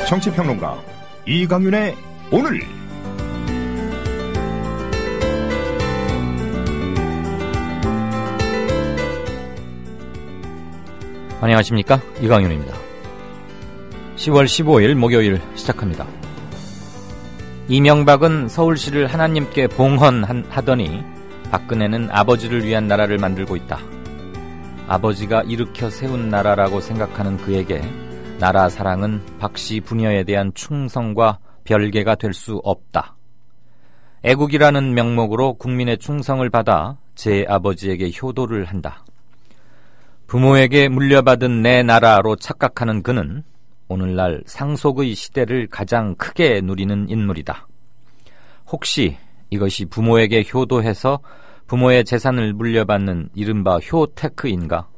정치평론가 이강윤의 오늘. 안녕하십니까, 이강윤입니다. 10월 15일 목요일 시작합니다. 이명박은 서울시를 하나님께 봉헌하더니 박근혜는 아버지를 위한 나라를 만들고 있다. 아버지가 일으켜 세운 나라라고 생각하는 그에게 나라 사랑은 박씨 부녀에 대한 충성과 별개가 될 수 없다. 애국이라는 명목으로 국민의 충성을 받아 제 아버지에게 효도를 한다. 부모에게 물려받은 내 나라로 착각하는 그는 오늘날 상속의 시대를 가장 크게 누리는 인물이다. 혹시 이것이 부모에게 효도해서 부모의 재산을 물려받는 이른바 효테크인가?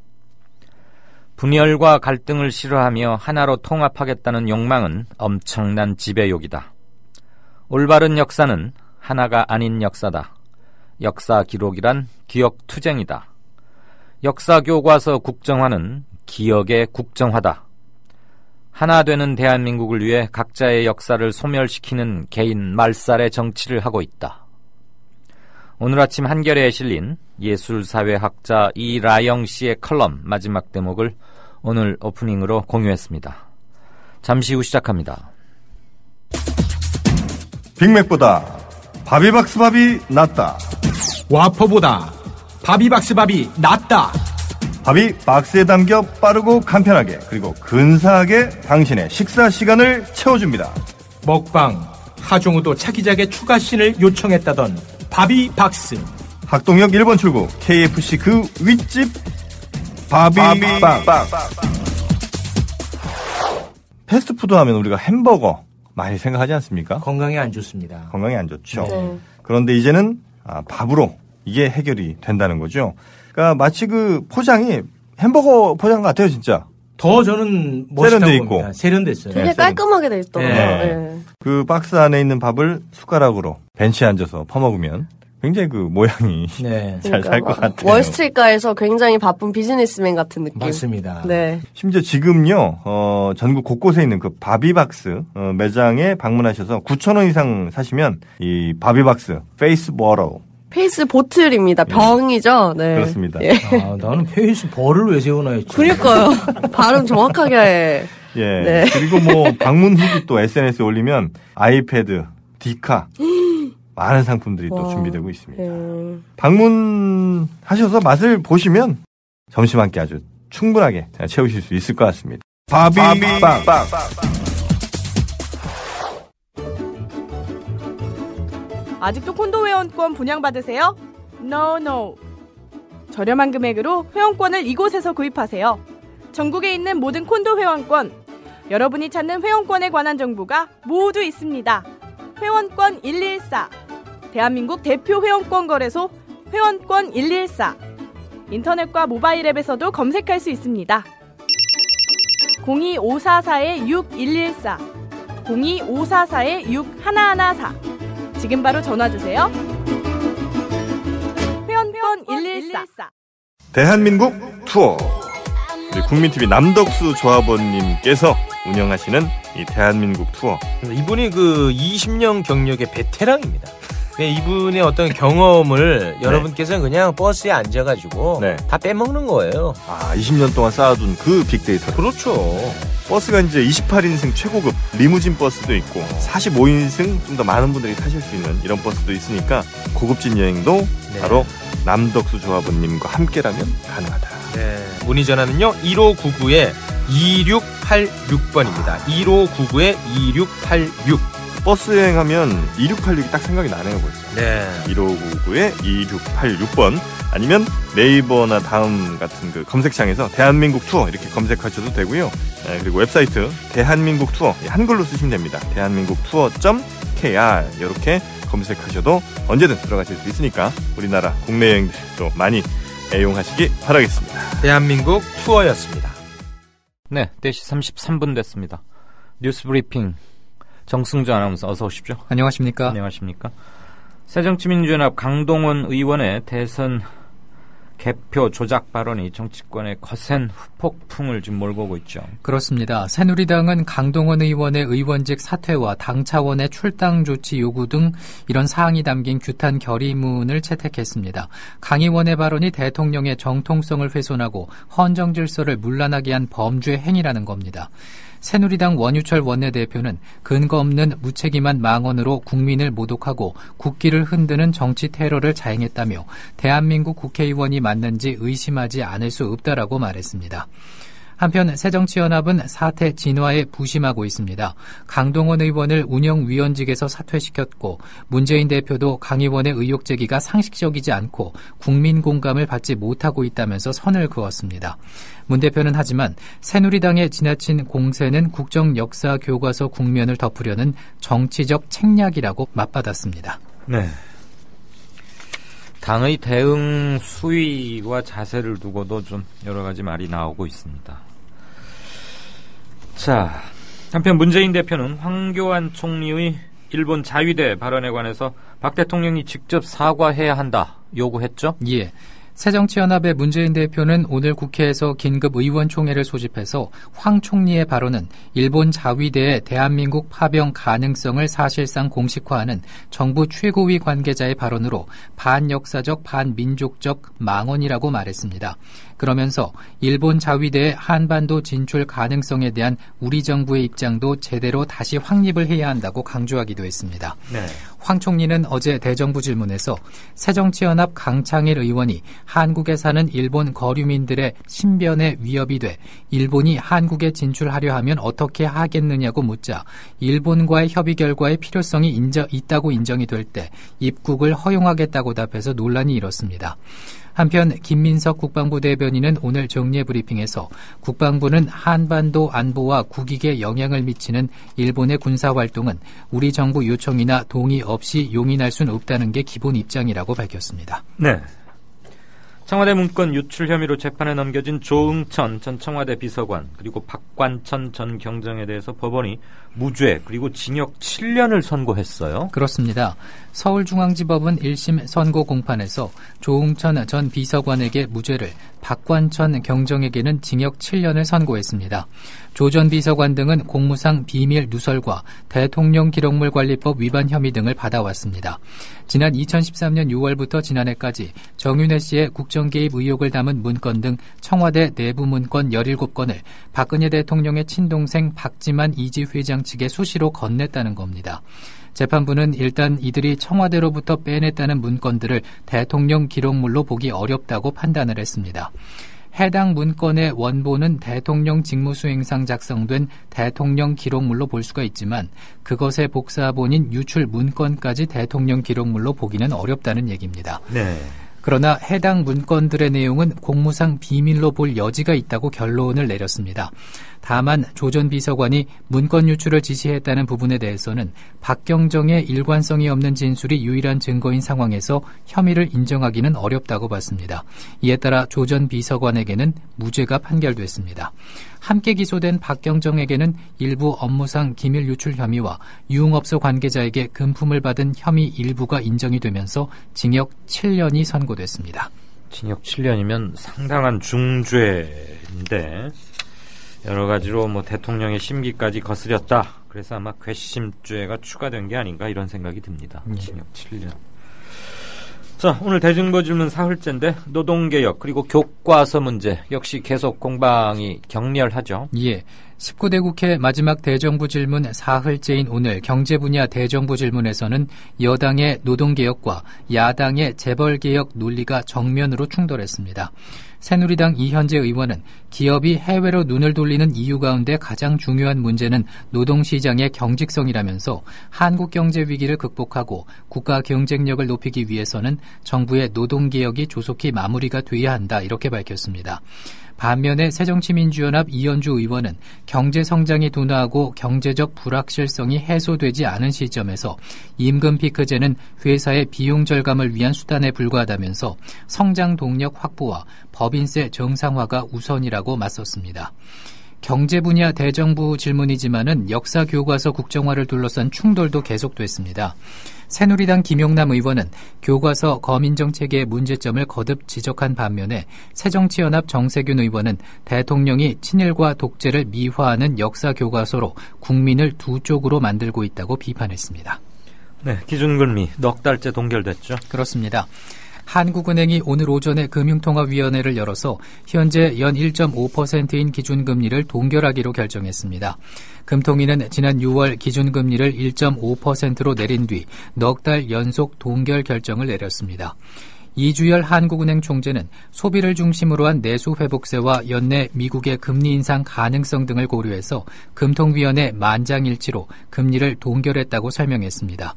분열과 갈등을 싫어하며 하나로 통합하겠다는 욕망은 엄청난 지배욕이다. 올바른 역사는 하나가 아닌 역사다. 역사 기록이란 기억투쟁이다. 역사 교과서 국정화는 기억의 국정화다. 하나 되는 대한민국을 위해 각자의 역사를 소멸시키는 개인 말살의 정치를 하고 있다. 오늘 아침 한겨레에 실린 예술사회학자 이라영 씨의 칼럼 마지막 대목을 오늘 오프닝으로 공유했습니다. 잠시 후 시작합니다. 빅맥보다 바비박스밥이 낫다. 와퍼보다 바비박스밥이 낫다. 밥이 박스에 담겨 빠르고 간편하게, 그리고 근사하게 당신의 식사 시간을 채워줍니다. 먹방 하종우도 차기작의 추가씬을 요청했다던 바비박스. 학동역 1번 출구 KFC 그 윗집 바비박. 패스트푸드 하면 우리가 햄버거 많이 생각하지 않습니까? 건강에 안 좋습니다. 건강에 안 좋죠. 네. 그런데 이제는 밥으로 이게 해결이 된다는 거죠. 그러니까 마치 그 포장이 햄버거 포장 같아요, 진짜. 더 저는 멋있다고 세련돼 봅니다. 있고. 세련됐어요. 되게 깔끔하게 돼 있더라고요. 네. 네. 그 박스 안에 있는 밥을 숟가락으로 벤치에 앉아서 퍼먹으면 굉장히 그 모양이 네. 잘 살 것 같아요. 월스트리트가에서 굉장히 바쁜 비즈니스맨 같은 느낌. 맞습니다. 네. 심지어 지금요, 전국 곳곳에 있는 그 바비박스 매장에 방문하셔서 9,000원 이상 사시면 이 바비박스 페이스 버러. 페이스 보틀입니다. 병이죠. 네. 그렇습니다. 예. 나는 페이스 벌을 왜 세우나 했지. 그러니까요. 발음 정확하게 해. 예. 네. 그리고 뭐 방문 후기 또 SNS에 올리면 아이패드, 디카 많은 상품들이 또 준비되고 있습니다. 방문하셔서 맛을 보시면 점심 한 끼 아주 충분하게 채우실 수 있을 것 같습니다. 바비박. 아직도 콘도 회원권 분양받으세요? No. 저렴한 금액으로 회원권을 이곳에서 구입하세요. 전국에 있는 모든 콘도 회원권, 여러분이 찾는 회원권에 관한 정보가 모두 있습니다. 회원권 114, 대한민국 대표 회원권 거래소 회원권 114. 인터넷과 모바일 앱에서도 검색할 수 있습니다. 02544-6114, 02544-6114. 지금 바로 전화주세요. 회원권 114. 대한민국 투어. 우리 국민TV 남덕수 조합원님께서 운영하시는 이 대한민국 투어. 이분이 그 20년 경력의 베테랑입니다. 이분의 어떤 경험을 여러분께서는 그냥 버스에 앉아가지고 다 빼먹는 거예요. 20년 동안 쌓아둔 그 빅데이터. 그렇죠. 버스가 이제 28인승 최고급 리무진 버스도 있고 45인승 좀 더 많은 분들이 타실 수 있는 이런 버스도 있으니까 고급진 여행도 바로 남덕수 조합원님과 함께라면 가능하다. 네. 문의 전화는요 1599-2686번입니다. 1599-2686. 버스 여행하면 2686이 딱 생각이 나네요, 벌써. 네. 1599-2686번 아니면 네이버나 다음 같은 그 검색창에서 대한민국 투어 이렇게 검색하셔도 되고요. 그리고 웹사이트 대한민국 투어 한글로 쓰시면 됩니다. 대한민국 투어.kr 이렇게 검색하셔도 언제든 들어가실 수 있으니까 우리나라 국내 여행들도 많이 애용하시기 바라겠습니다. 대한민국 투어였습니다. 네, 4시 33분 됐습니다. 뉴스 브리핑 정승주 아나운서 어서 오십시오. 안녕하십니까. 안녕하십니까. 새정치민주연합 강동원 의원의 대선 개표 조작 발언이 정치권의 거센 후폭풍을 지금 몰고 오고 있죠. 그렇습니다. 새누리당은 강동원 의원의 의원직 사퇴와 당 차원의 출당 조치 요구 등 이런 사항이 담긴 규탄 결의문을 채택했습니다. 강 의원의 발언이 대통령의 정통성을 훼손하고 헌정 질서를 문란하게 한 범죄 행위라는 겁니다. 새누리당 원유철 원내대표는 근거 없는 무책임한 망언으로 국민을 모독하고 국기를 흔드는 정치 테러를 자행했다며 대한민국 국회의원이 맞는지 의심하지 않을 수 없다라고 말했습니다. 한편 새정치연합은 사퇴 진화에 부심하고 있습니다. 강동원 의원을 운영위원직에서 사퇴시켰고 문재인 대표도 강 의원의 의혹 제기가 상식적이지 않고 국민 공감을 받지 못하고 있다면서 선을 그었습니다. 문 대표는 하지만 새누리당의 지나친 공세는 국정역사 교과서 국면을 덮으려는 정치적 책략이라고 맞받았습니다. 네. 당의 대응 수위와 자세를 두고도 좀 여러 가지 말이 나오고 있습니다. 자, 한편 문재인 대표는 황교안 총리의 일본 자위대 발언에 관해서 박 대통령이 직접 사과해야 한다 요구했죠? 예. 새정치연합의 문재인 대표는 오늘 국회에서 긴급 의원총회를 소집해서 황 총리의 발언은 일본 자위대의 대한민국 파병 가능성을 사실상 공식화하는 정부 최고위 관계자의 발언으로 반역사적 반민족적 망언이라고 말했습니다. 그러면서 일본 자위대의 한반도 진출 가능성에 대한 우리 정부의 입장도 제대로 다시 확립을 해야 한다고 강조하기도 했습니다. 네. 황 총리는 어제 대정부 질문에서 새정치연합 강창일 의원이 한국에 사는 일본 거류민들의 신변에 위협이 돼 일본이 한국에 진출하려 하면 어떻게 하겠느냐고 묻자 일본과의 협의 결과의 필요성이 있다고 인정이 될 때 입국을 허용하겠다고 답해서 논란이 일었습니다. 한편 김민석 국방부 대변인은 오늘 정례 브리핑에서 국방부는 한반도 안보와 국익에 영향을 미치는 일본의 군사활동은 우리 정부 요청이나 동의 없이 용인할 수는 없다는 게 기본 입장이라고 밝혔습니다. 네. 청와대 문건 유출 혐의로 재판에 넘겨진 조응천 전 청와대 비서관 그리고 박관천 전 경정에 대해서 법원이 무죄 그리고 징역 7년을 선고했어요. 그렇습니다. 서울중앙지법은 1심 선고 공판에서 조응천 전 비서관에게 무죄를 박관천 경정에게는 징역 7년을 선고했습니다. 조 전 비서관 등은 공무상 비밀 누설과 대통령 기록물 관리법 위반 혐의 등을 받아왔습니다. 지난 2013년 6월부터 지난해까지 정윤회 씨의 국정개입 의혹을 담은 문건 등 청와대 내부 문건 17건을 박근혜 대통령의 친동생 박지만 이지 회장 측에 수시로 건넸다는 겁니다. 재판부는 일단 이들이 청와대로부터 빼냈다는 문건들을 대통령 기록물로 보기 어렵다고 판단을 했습니다. 해당 문건의 원본은 대통령 직무수행상 작성된 대통령 기록물로 볼 수가 있지만 그것의 복사본인 유출 문건까지 대통령 기록물로 보기는 어렵다는 얘기입니다. 네. 그러나 해당 문건들의 내용은 공무상 비밀로 볼 여지가 있다고 결론을 내렸습니다. 다만 조 전 비서관이 문건 유출을 지시했다는 부분에 대해서는 박경정의 일관성이 없는 진술이 유일한 증거인 상황에서 혐의를 인정하기는 어렵다고 봤습니다. 이에 따라 조 전 비서관에게는 무죄가 판결됐습니다. 함께 기소된 박경정에게는 일부 업무상 기밀 유출 혐의와 유흥업소 관계자에게 금품을 받은 혐의 일부가 인정이 되면서 징역 7년이 선고됐습니다. 징역 7년이면 상당한 중죄인데 여러 가지로 대통령의 심기까지 거스렸다. 그래서 아마 괘씸죄가 추가된 게 아닌가 이런 생각이 듭니다. 징역 7년. 자, 오늘 대정부 질문 사흘째인데 노동개혁 그리고 교과서 문제 역시 계속 공방이 격렬하죠. 예. 19대 국회 마지막 대정부 질문 사흘째인 오늘 경제 분야 대정부 질문에서는 여당의 노동개혁과 야당의 재벌개혁 논리가 정면으로 충돌했습니다. 새누리당 이현재 의원은 기업이 해외로 눈을 돌리는 이유 가운데 가장 중요한 문제는 노동시장의 경직성이라면서 한국 경제 위기를 극복하고 국가 경쟁력을 높이기 위해서는 정부의 노동개혁이 조속히 마무리가 돼야 한다 이렇게 밝혔습니다. 반면에 새정치민주연합 이현주 의원은 경제성장이 둔화하고 경제적 불확실성이 해소되지 않은 시점에서 임금 피크제는 회사의 비용 절감을 위한 수단에 불과하다면서 성장 동력 확보와 법인세 정상화가 우선이라고 맞섰습니다. 경제 분야 대정부 질문이지만은 역사 교과서 국정화를 둘러싼 충돌도 계속됐습니다. 새누리당 김용남 의원은 교과서 거민정책의 문제점을 거듭 지적한 반면에 새정치연합 정세균 의원은 대통령이 친일과 독재를 미화하는 역사 교과서로 국민을 두 쪽으로 만들고 있다고 비판했습니다. 네, 기준금리 넉 달째 동결됐죠? 그렇습니다. 한국은행이 오늘 오전에 금융통화위원회를 열어서 현재 연 1.5%인 기준금리를 동결하기로 결정했습니다. 금통위는 지난 6월 기준금리를 1.5%로 내린 뒤 넉 달 연속 동결 결정을 내렸습니다. 이주열 한국은행 총재는 소비를 중심으로 한 내수 회복세와 연내 미국의 금리 인상 가능성 등을 고려해서 금통위원회 만장일치로 금리를 동결했다고 설명했습니다.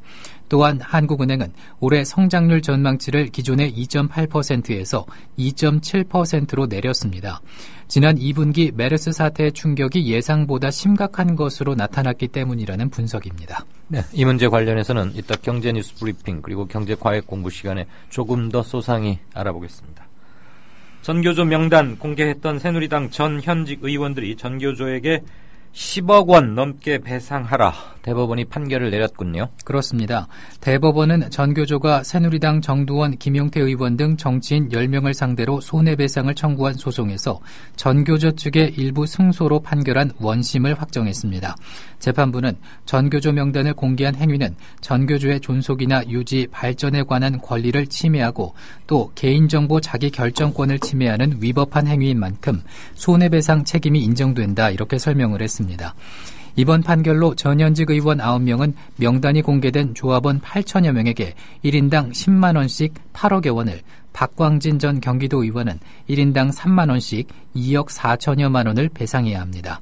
또한 한국은행은 올해 성장률 전망치를 기존의 2.8%에서 2.7%로 내렸습니다. 지난 2분기 메르스 사태의 충격이 예상보다 심각한 것으로 나타났기 때문이라는 분석입니다. 네, 이 문제 관련해서는 이따 경제뉴스 브리핑 그리고 경제과학 공부 시간에 조금 더 소상히 알아보겠습니다. 전교조 명단 공개했던 새누리당 전 현직 의원들이 전교조에게 10억 원 넘게 배상하라 대법원이 판결을 내렸군요. 그렇습니다. 대법원은 전교조가 새누리당 정두원, 김용태 의원 등 정치인 10명을 상대로 손해배상을 청구한 소송에서 전교조 측의 일부 승소로 판결한 원심을 확정했습니다. 재판부는 전교조 명단을 공개한 행위는 전교조의 존속이나 유지, 발전에 관한 권리를 침해하고 또 개인정보 자기 결정권을 침해하는 위법한 행위인 만큼 손해배상 책임이 인정된다 이렇게 설명을 했습니다. 이번 판결로 전현직 의원 9명은 명단이 공개된 조합원 8천여 명에게 1인당 10만 원씩 8억여 원을, 박광진 전 경기도 의원은 1인당 3만 원씩 2억 4천여만 원을 배상해야 합니다.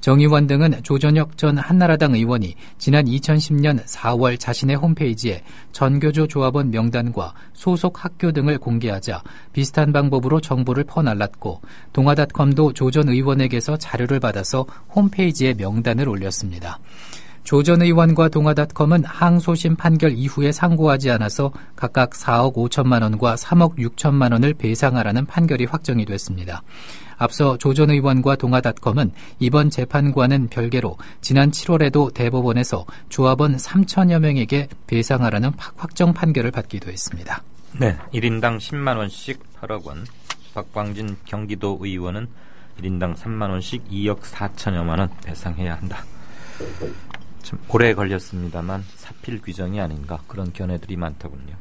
정 의원 등은 조전혁 전 한나라당 의원이 지난 2010년 4월 자신의 홈페이지에 전교조 조합원 명단과 소속 학교 등을 공개하자 비슷한 방법으로 정보를 퍼날랐고 동아닷컴도 조 전 의원에게서 자료를 받아서 홈페이지에 명단을 올렸습니다. 조 전 의원과 동아닷컴은 항소심 판결 이후에 상고하지 않아서 각각 4억 5천만 원과 3억 6천만 원을 배상하라는 판결이 확정이 됐습니다. 앞서 조 전 의원과 동아닷컴은 이번 재판과는 별개로 지난 7월에도 대법원에서 조합원 3천여 명에게 배상하라는 확정 판결을 받기도 했습니다. 네, 1인당 10만 원씩 8억 원, 박광진 경기도 의원은 1인당 3만 원씩 2억 4천여만 원 배상해야 한다. 참 오래 걸렸습니다만 사필 규정이 아닌가 그런 견해들이 많더군요.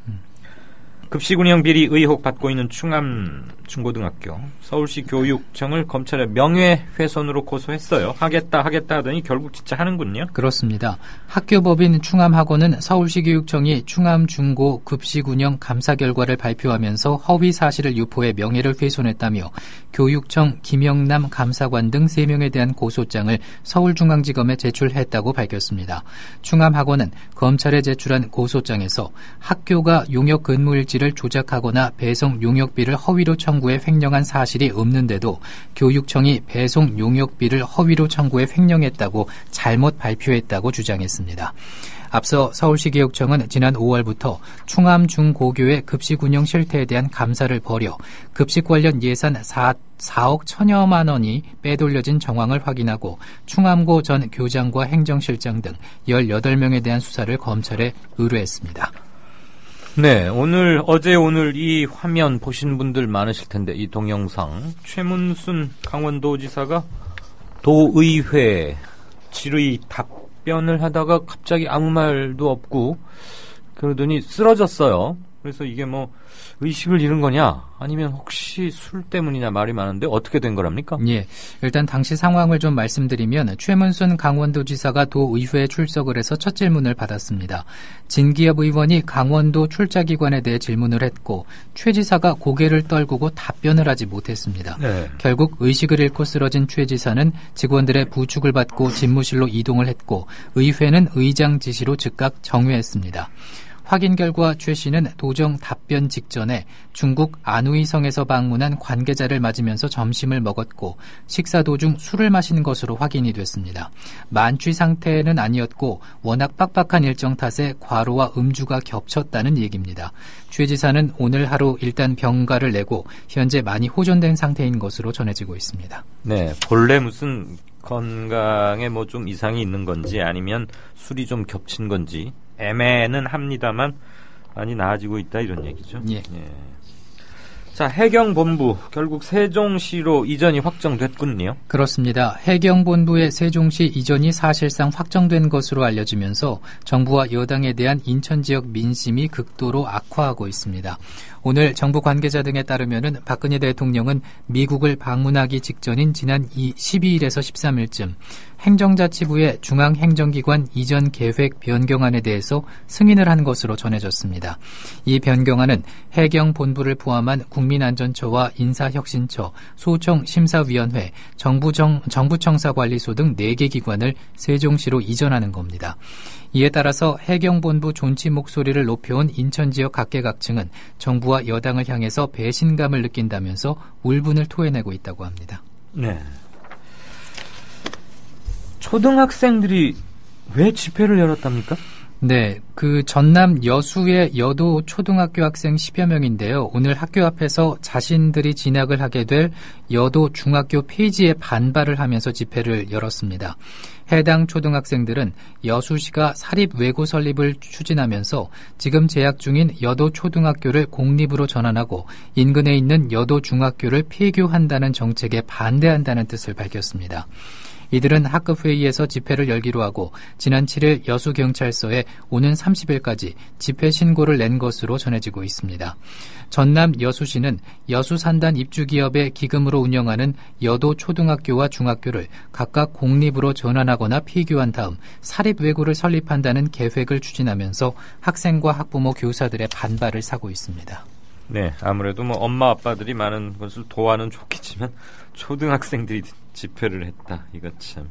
급식 운영 비리 의혹 받고 있는 충암 중고등학교 서울시 교육청을 검찰에 명예훼손으로 고소했어요. 하겠다 하더니 결국 진짜 하는군요. 그렇습니다. 학교법인 충암학원은 서울시 교육청이 충암 중고 급식 운영 감사 결과를 발표하면서 허위 사실을 유포해 명예를 훼손했다며 교육청 김영남 감사관 등 3명에 대한 고소장을 서울중앙지검에 제출했다고 밝혔습니다. 충암학원은 검찰에 제출한 고소장에서 학교가 용역 근무일지를 조작하거나 배송 용역비를 허위로 청구해 횡령한 사실이 없는데도 교육청이 배송 용역비를 허위로 청구해 횡령했다고 잘못 발표했다고 주장했습니다. 앞서 서울시 교육청은 지난 5월부터 충암 중고교의 급식 운영 실태에 대한 감사를 벌여 급식 관련 예산 4억 천여만 원이 빼돌려진 정황을 확인하고 충암고 전 교장과 행정실장 등 18명에 대한 수사를 검찰에 의뢰했습니다. 네, 어제 오늘 이 화면 보신 분들 많으실 텐데 이 동영상 최문순 강원도지사가 도의회 질의 답변을 하다가 갑자기 아무 말도 없고 그러더니 쓰러졌어요. 그래서 이게 뭐 의식을 잃은 거냐 아니면 혹시 술 때문이냐 말이 많은데 어떻게 된 거랍니까? 예, 일단 당시 상황을 좀 말씀드리면 최문순 강원도지사가 도의회에 출석을 해서 첫 질문을 받았습니다. 진기엽 의원이 강원도 출자기관에 대해 질문을 했고 최 지사가 고개를 떨구고 답변을 하지 못했습니다. 네. 결국 의식을 잃고 쓰러진 최 지사는 직원들의 부축을 받고 집무실로 이동을 했고 의회는 의장 지시로 즉각 정회했습니다. 확인 결과 최 씨는 도정 답변 직전에 중국 안후이성에서 방문한 관계자를 맞으면서 점심을 먹었고 식사 도중 술을 마신 것으로 확인이 됐습니다. 만취 상태는 아니었고 워낙 빡빡한 일정 탓에 과로와 음주가 겹쳤다는 얘기입니다. 최 지사는 오늘 하루 일단 병가를 내고 현재 많이 호전된 상태인 것으로 전해지고 있습니다. 네, 본래 무슨 건강에 뭐 좀 이상이 있는 건지 아니면 술이 좀 겹친 건지 애매는 합니다만 많이 나아지고 있다 이런 얘기죠. 예. 예. 자, 해경본부 결국 세종시로 이전이 확정됐군요. 그렇습니다. 해경본부의 세종시 이전이 사실상 확정된 것으로 알려지면서 정부와 여당에 대한 인천 지역 민심이 극도로 악화하고 있습니다. 오늘 정부 관계자 등에 따르면은 박근혜 대통령은 미국을 방문하기 직전인 지난 12일에서 13일쯤 행정자치부의 중앙행정기관 이전 계획 변경안에 대해서 승인을 한 것으로 전해졌습니다. 이 변경안은 해경본부를 포함한 국민안전처와 인사혁신처, 소청심사위원회, 정부청사관리소 등 4개 기관을 세종시로 이전하는 겁니다. 이에 따라서 해경본부 존치 목소리를 높여온 인천 지역 각계각층은 정부와 여당을 향해서 배신감을 느낀다면서 울분을 토해내고 있다고 합니다. 네. 초등학생들이 왜 집회를 열었답니까? 네, 그 전남 여수의 여도 초등학교 학생 10여 명인데요. 오늘 학교 앞에서 자신들이 진학을 하게 될 여도 중학교 폐지에 반발을 하면서 집회를 열었습니다. 해당 초등학생들은 여수시가 사립외고 설립을 추진하면서 지금 재학 중인 여도 초등학교를 공립으로 전환하고 인근에 있는 여도 중학교를 폐교한다는 정책에 반대한다는 뜻을 밝혔습니다. 이들은 학급회의에서 집회를 열기로 하고 지난 7일 여수경찰서에 오는 30일까지 집회 신고를 낸 것으로 전해지고 있습니다. 전남 여수시는 여수산단 입주기업의 기금으로 운영하는 여도 초등학교와 중학교를 각각 공립으로 전환하거나 폐교한 다음 사립외고를 설립한다는 계획을 추진하면서 학생과 학부모 교사들의 반발을 사고 있습니다. 네, 아무래도 뭐 엄마 아빠들이 많은 것을 도와는 좋겠지만 초등학생들이 집회를 했다. 이거 참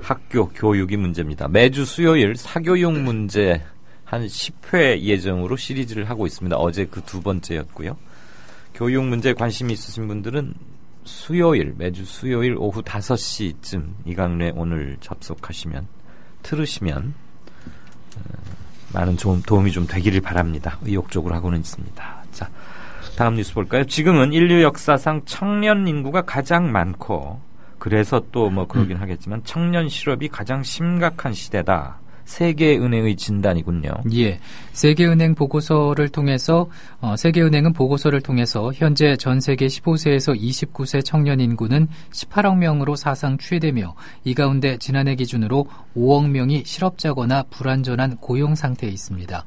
학교 교육이 문제입니다. 매주 수요일 사교육 문제 한 10회 예정으로 시리즈를 하고 있습니다. 어제 그 2번째였고요. 교육 문제에 관심이 있으신 분들은 매주 수요일 오후 5시쯤 이강래 오늘 접속하시면 들으시면 많은 도움이 좀 되기를 바랍니다. 의욕적으로 하고는 있습니다. 자, 다음 뉴스 볼까요? 지금은 인류 역사상 청년 인구가 가장 많고 그래서 또 뭐 그러긴 하겠지만 청년 실업이 가장 심각한 시대다. 세계은행의 진단이군요. 예, 세계은행은 보고서를 통해서 현재 전 세계 15세에서 29세 청년 인구는 18억 명으로 사상 최대며 이 가운데 지난해 기준으로 5억 명이 실업자거나 불안전한 고용 상태에 있습니다.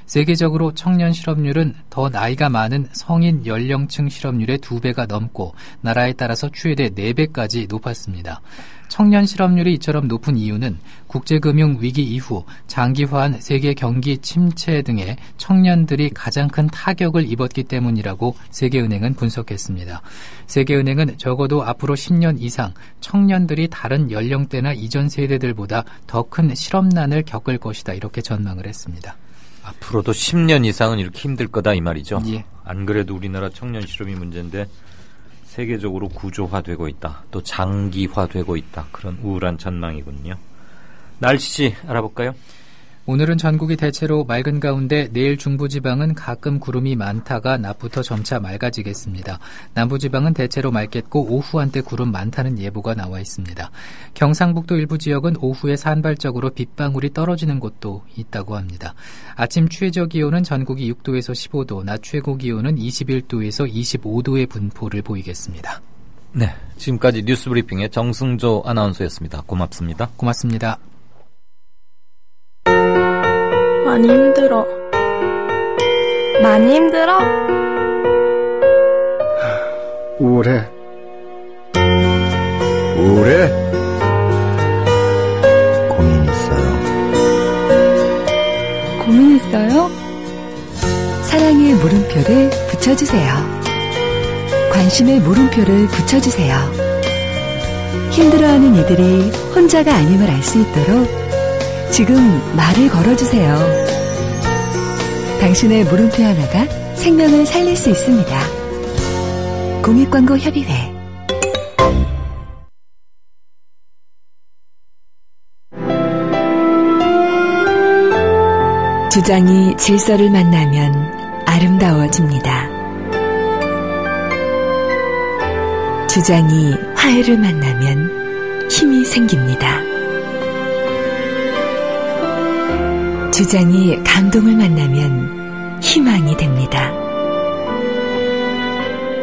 세계적으로 청년 실업률은 더 나이가 많은 성인 연령층 실업률의 2배가 넘고 나라에 따라서 최대 4배까지 높았습니다. 청년 실업률이 이처럼 높은 이유는 국제금융 위기 이후 장기화한 세계 경기 침체 등의 청년들이 가장 큰 타격을 입었기 때문이라고 세계은행은 분석했습니다. 세계은행은 적어도 앞으로 10년 이상 청년들이 다른 연령대나 이전 세대들보다 더 큰 실업난을 겪을 것이다 이렇게 전망을 했습니다. 앞으로도 10년 이상은 이렇게 힘들 거다 이 말이죠. 예. 안 그래도 우리나라 청년 실업이 문제인데 세계적으로 구조화되고 있다. 또 장기화되고 있다. 그런 우울한 전망이군요. 날씨 알아볼까요? 오늘은 전국이 대체로 맑은 가운데 내일 중부지방은 가끔 구름이 많다가 낮부터 점차 맑아지겠습니다. 남부지방은 대체로 맑겠고 오후 한때 구름 많다는 예보가 나와 있습니다. 경상북도 일부 지역은 오후에 산발적으로 빗방울이 떨어지는 곳도 있다고 합니다. 아침 최저 기온은 전국이 6도에서 15도, 낮 최고 기온은 21도에서 25도의 분포를 보이겠습니다. 네, 지금까지 뉴스브리핑의 정승조 아나운서였습니다. 고맙습니다. 고맙습니다. 많이 힘들어. 많이 힘들어? 우울해. 고민 있어요. 고민 있어요? 사랑의 물음표를 붙여주세요. 관심의 물음표를 붙여주세요. 힘들어하는 이들이 혼자가 아님을 알 수 있도록 지금 말을 걸어주세요. 당신의 물음표 하나가 생명을 살릴 수 있습니다. 공익광고협의회. 주장이 질서를 만나면 아름다워집니다. 주장이 화해를 만나면 힘이 생깁니다. 주장이 감동을 만나면 희망이 됩니다.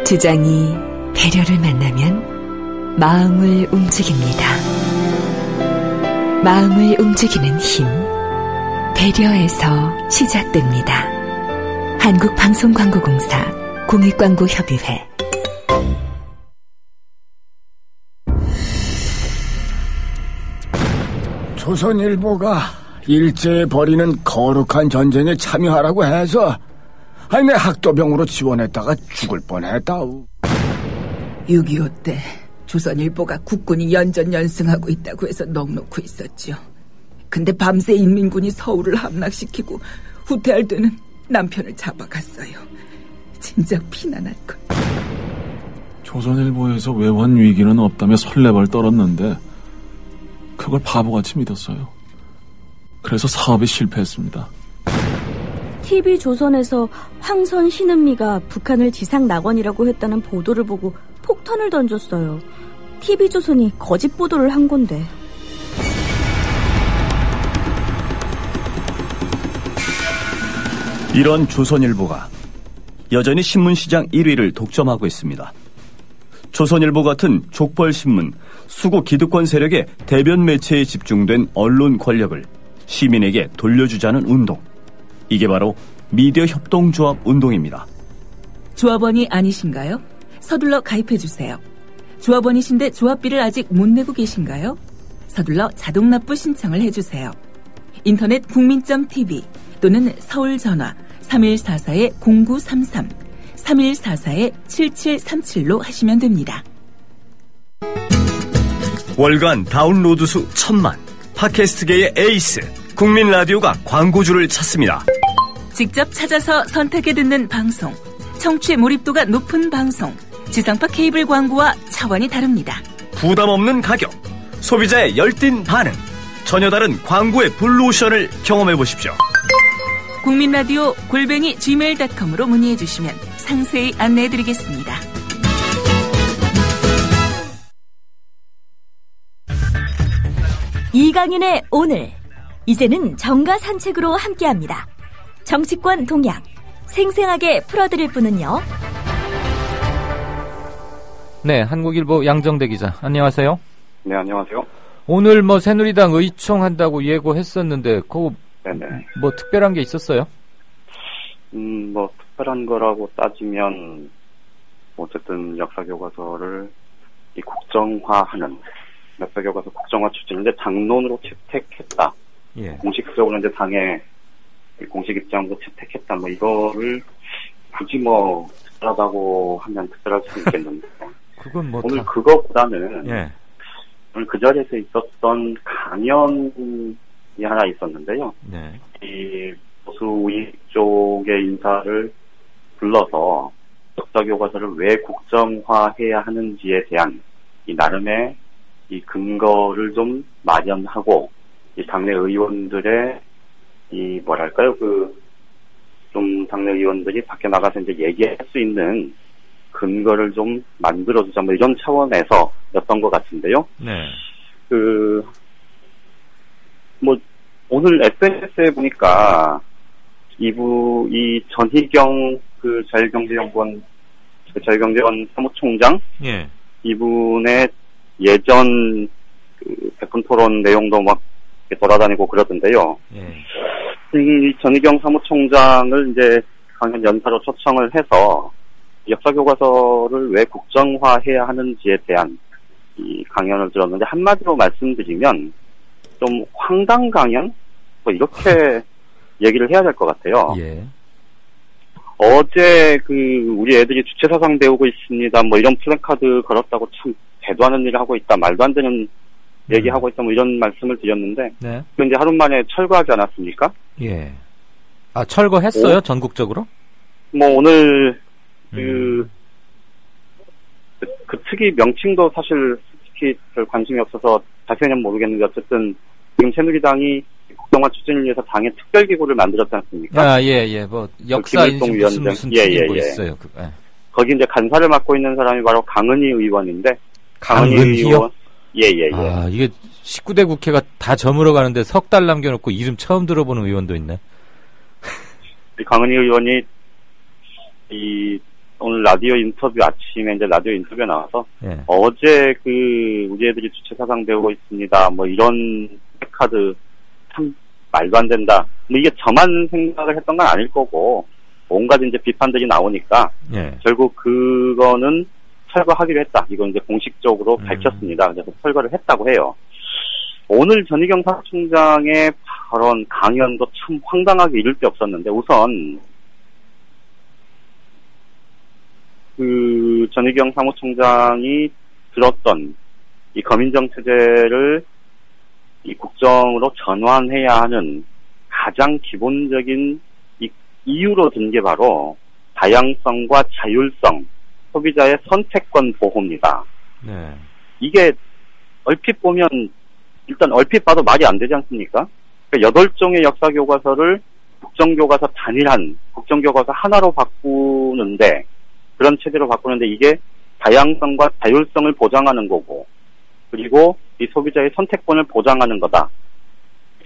주장이 배려를 만나면 마음을 움직입니다. 마음을 움직이는 힘, 배려에서 시작됩니다. 한국방송광고공사 공익광고협의회. 조선일보가 일제에 벌이는 거룩한 전쟁에 참여하라고 해서 내 학도병으로 지원했다가 죽을 뻔했다우. 6.25 때 조선일보가 국군이 연전연승하고 있다고 해서 넋놓고 있었죠. 근데 밤새 인민군이 서울을 함락시키고 후퇴할 때는 남편을 잡아갔어요. 진작 피난할걸. 조선일보에서 외환 위기는 없다며 설레발 떨었는데 그걸 바보같이 믿었어요. 그래서 사업이 실패했습니다. TV조선에서 황선 신은미가 북한을 지상 낙원이라고 했다는 보도를 보고 폭탄을 던졌어요. TV조선이 거짓 보도를 한 건데. 이런 조선일보가 여전히 신문시장 1위를 독점하고 있습니다. 조선일보 같은 족벌신문, 수구 기득권 세력의 대변 매체에 집중된 언론 권력을 시민에게 돌려주자는 운동. 이게 바로 미디어 협동조합 운동입니다. 조합원이 아니신가요? 서둘러 가입해주세요. 조합원이신데 조합비를 아직 못 내고 계신가요? 서둘러 자동납부 신청을 해주세요. 인터넷 국민.tv 또는 서울전화 3144-0933, 3144-7737로 하시면 됩니다. 월간 다운로드 수 1000만, 팟캐스트계의 에이스, 국민 라디오가 광고주를 찾습니다. 직접 찾아서 선택해 듣는 방송, 청취 몰입도가 높은 방송, 지상파 케이블 광고와 차원이 다릅니다. 부담 없는 가격, 소비자의 열띤 반응, 전혀 다른 광고의 블루오션을 경험해 보십시오. 국민라디오 @gmail.com으로 문의해 주시면 상세히 안내해 드리겠습니다. 이강인의 오늘, 이제는 정가 산책으로 함께합니다. 정치권 동향 생생하게 풀어드릴 분은요. 네, 한국일보 양정대 기자, 안녕하세요. 네, 안녕하세요. 오늘 새누리당 의총 한다고 예고했었는데 그거 네네. 특별한 게 있었어요? 특별한 거라고 따지면 어쨌든 역사교과서를 이 국정화하는, 역사교과서 국정화 추진을 이제 당론으로 채택했다. 예. 공식적으로 이제 당의 공식 입장으로 채택했다. 이거를 굳이 특별하다고 하면 특별할 수 있겠는데. 그건 오늘 그거보다는 오늘 그 자리에서 있었던 강연이 하나 있었는데요. 네. 이 보수 우익 쪽의 인사를 불러서 역사교과서를 왜 국정화해야 하는지에 대한 이 나름의 이 근거를 좀 마련하고 이 당내 의원들의 이 좀 당내 의원들이 밖에 나가서 이제 얘기할 수 있는 근거를 좀 만들어주자 이런 차원에서였던 것 같은데요. 네. 오늘 SNS에 보니까 이 전희경 자유경제연구원 사무총장 예. 이분의 예전 백분 토론 내용도 돌아다니고 그러던데요. 예. 이 전희경 사무총장을 이제 강연 연사로 초청을 해서 역사교과서를 왜 국정화해야 하는지에 대한 이 강연을 들었는데 한마디로 말씀드리면 좀 황당 강연? 이렇게 얘기를 해야 될 것 같아요. 예. 어제 우리 애들이 주체사상 배우고 있습니다. 이런 플래카드 걸었다고 참 대도 않은 일을 하고 있다. 말도 안 되는 얘기하고 있다. 이런 말씀을 드렸는데. 네. 근데 하루 만에 철거하지 않았습니까? 예. 아, 철거했어요? 전국적으로? 뭐 오늘 그 특이 명칭도 사실 솔직히 별 관심이 없어서 자세히는 모르겠는데 어쨌든 지금 새누리당이 국정화 추진을 위해서 당의 특별기구를 만들었지 않습니까? 아, 예. 뭐 역사 인식 무슨 뭐 있어요. 거기 이제 간사를 맡고 있는 사람이 바로 강은희 의원인데 강은희 의원 아, 이게 19대 국회가 다 저물어 가는데 석 달 남겨놓고 이름 처음 들어보는 의원도 있네. 이 강은희 의원이 오늘 라디오 인터뷰 아침에 이제 라디오 인터뷰에 나와서 어제 우리 애들이 주체 사상 배우고 있습니다. 뭐 이런 카드 참 말도 안 된다. 뭐 이게 저만 생각을 했던 건 아닐 거고 온갖 이제 비판들이 나오니까 결국 그거는 철거하기로 했다. 이건 이제 공식적으로 밝혔습니다. 그래서 철거를 했다고 해요. 오늘 전희경 사무총장의 발언 강연도 참 황당하게 이를 데 없었는데 우선 전희경 사무총장이 들었던 이 검인정 체제를 이 국정으로 전환해야 하는 가장 기본적인 이유로 든 게 바로 다양성과 자율성, 소비자의 선택권 보호입니다. 네. 이게 얼핏 보면 일단 얼핏 봐도 말이 안 되지 않습니까? 그러니까 8종의 역사교과서를 국정교과서 단일한 국정교과서 하나로 바꾸는데 그런 체제로 바꾸는데 이게 다양성과 자율성을 보장하는 거고 그리고 이 소비자의 선택권을 보장하는 거다.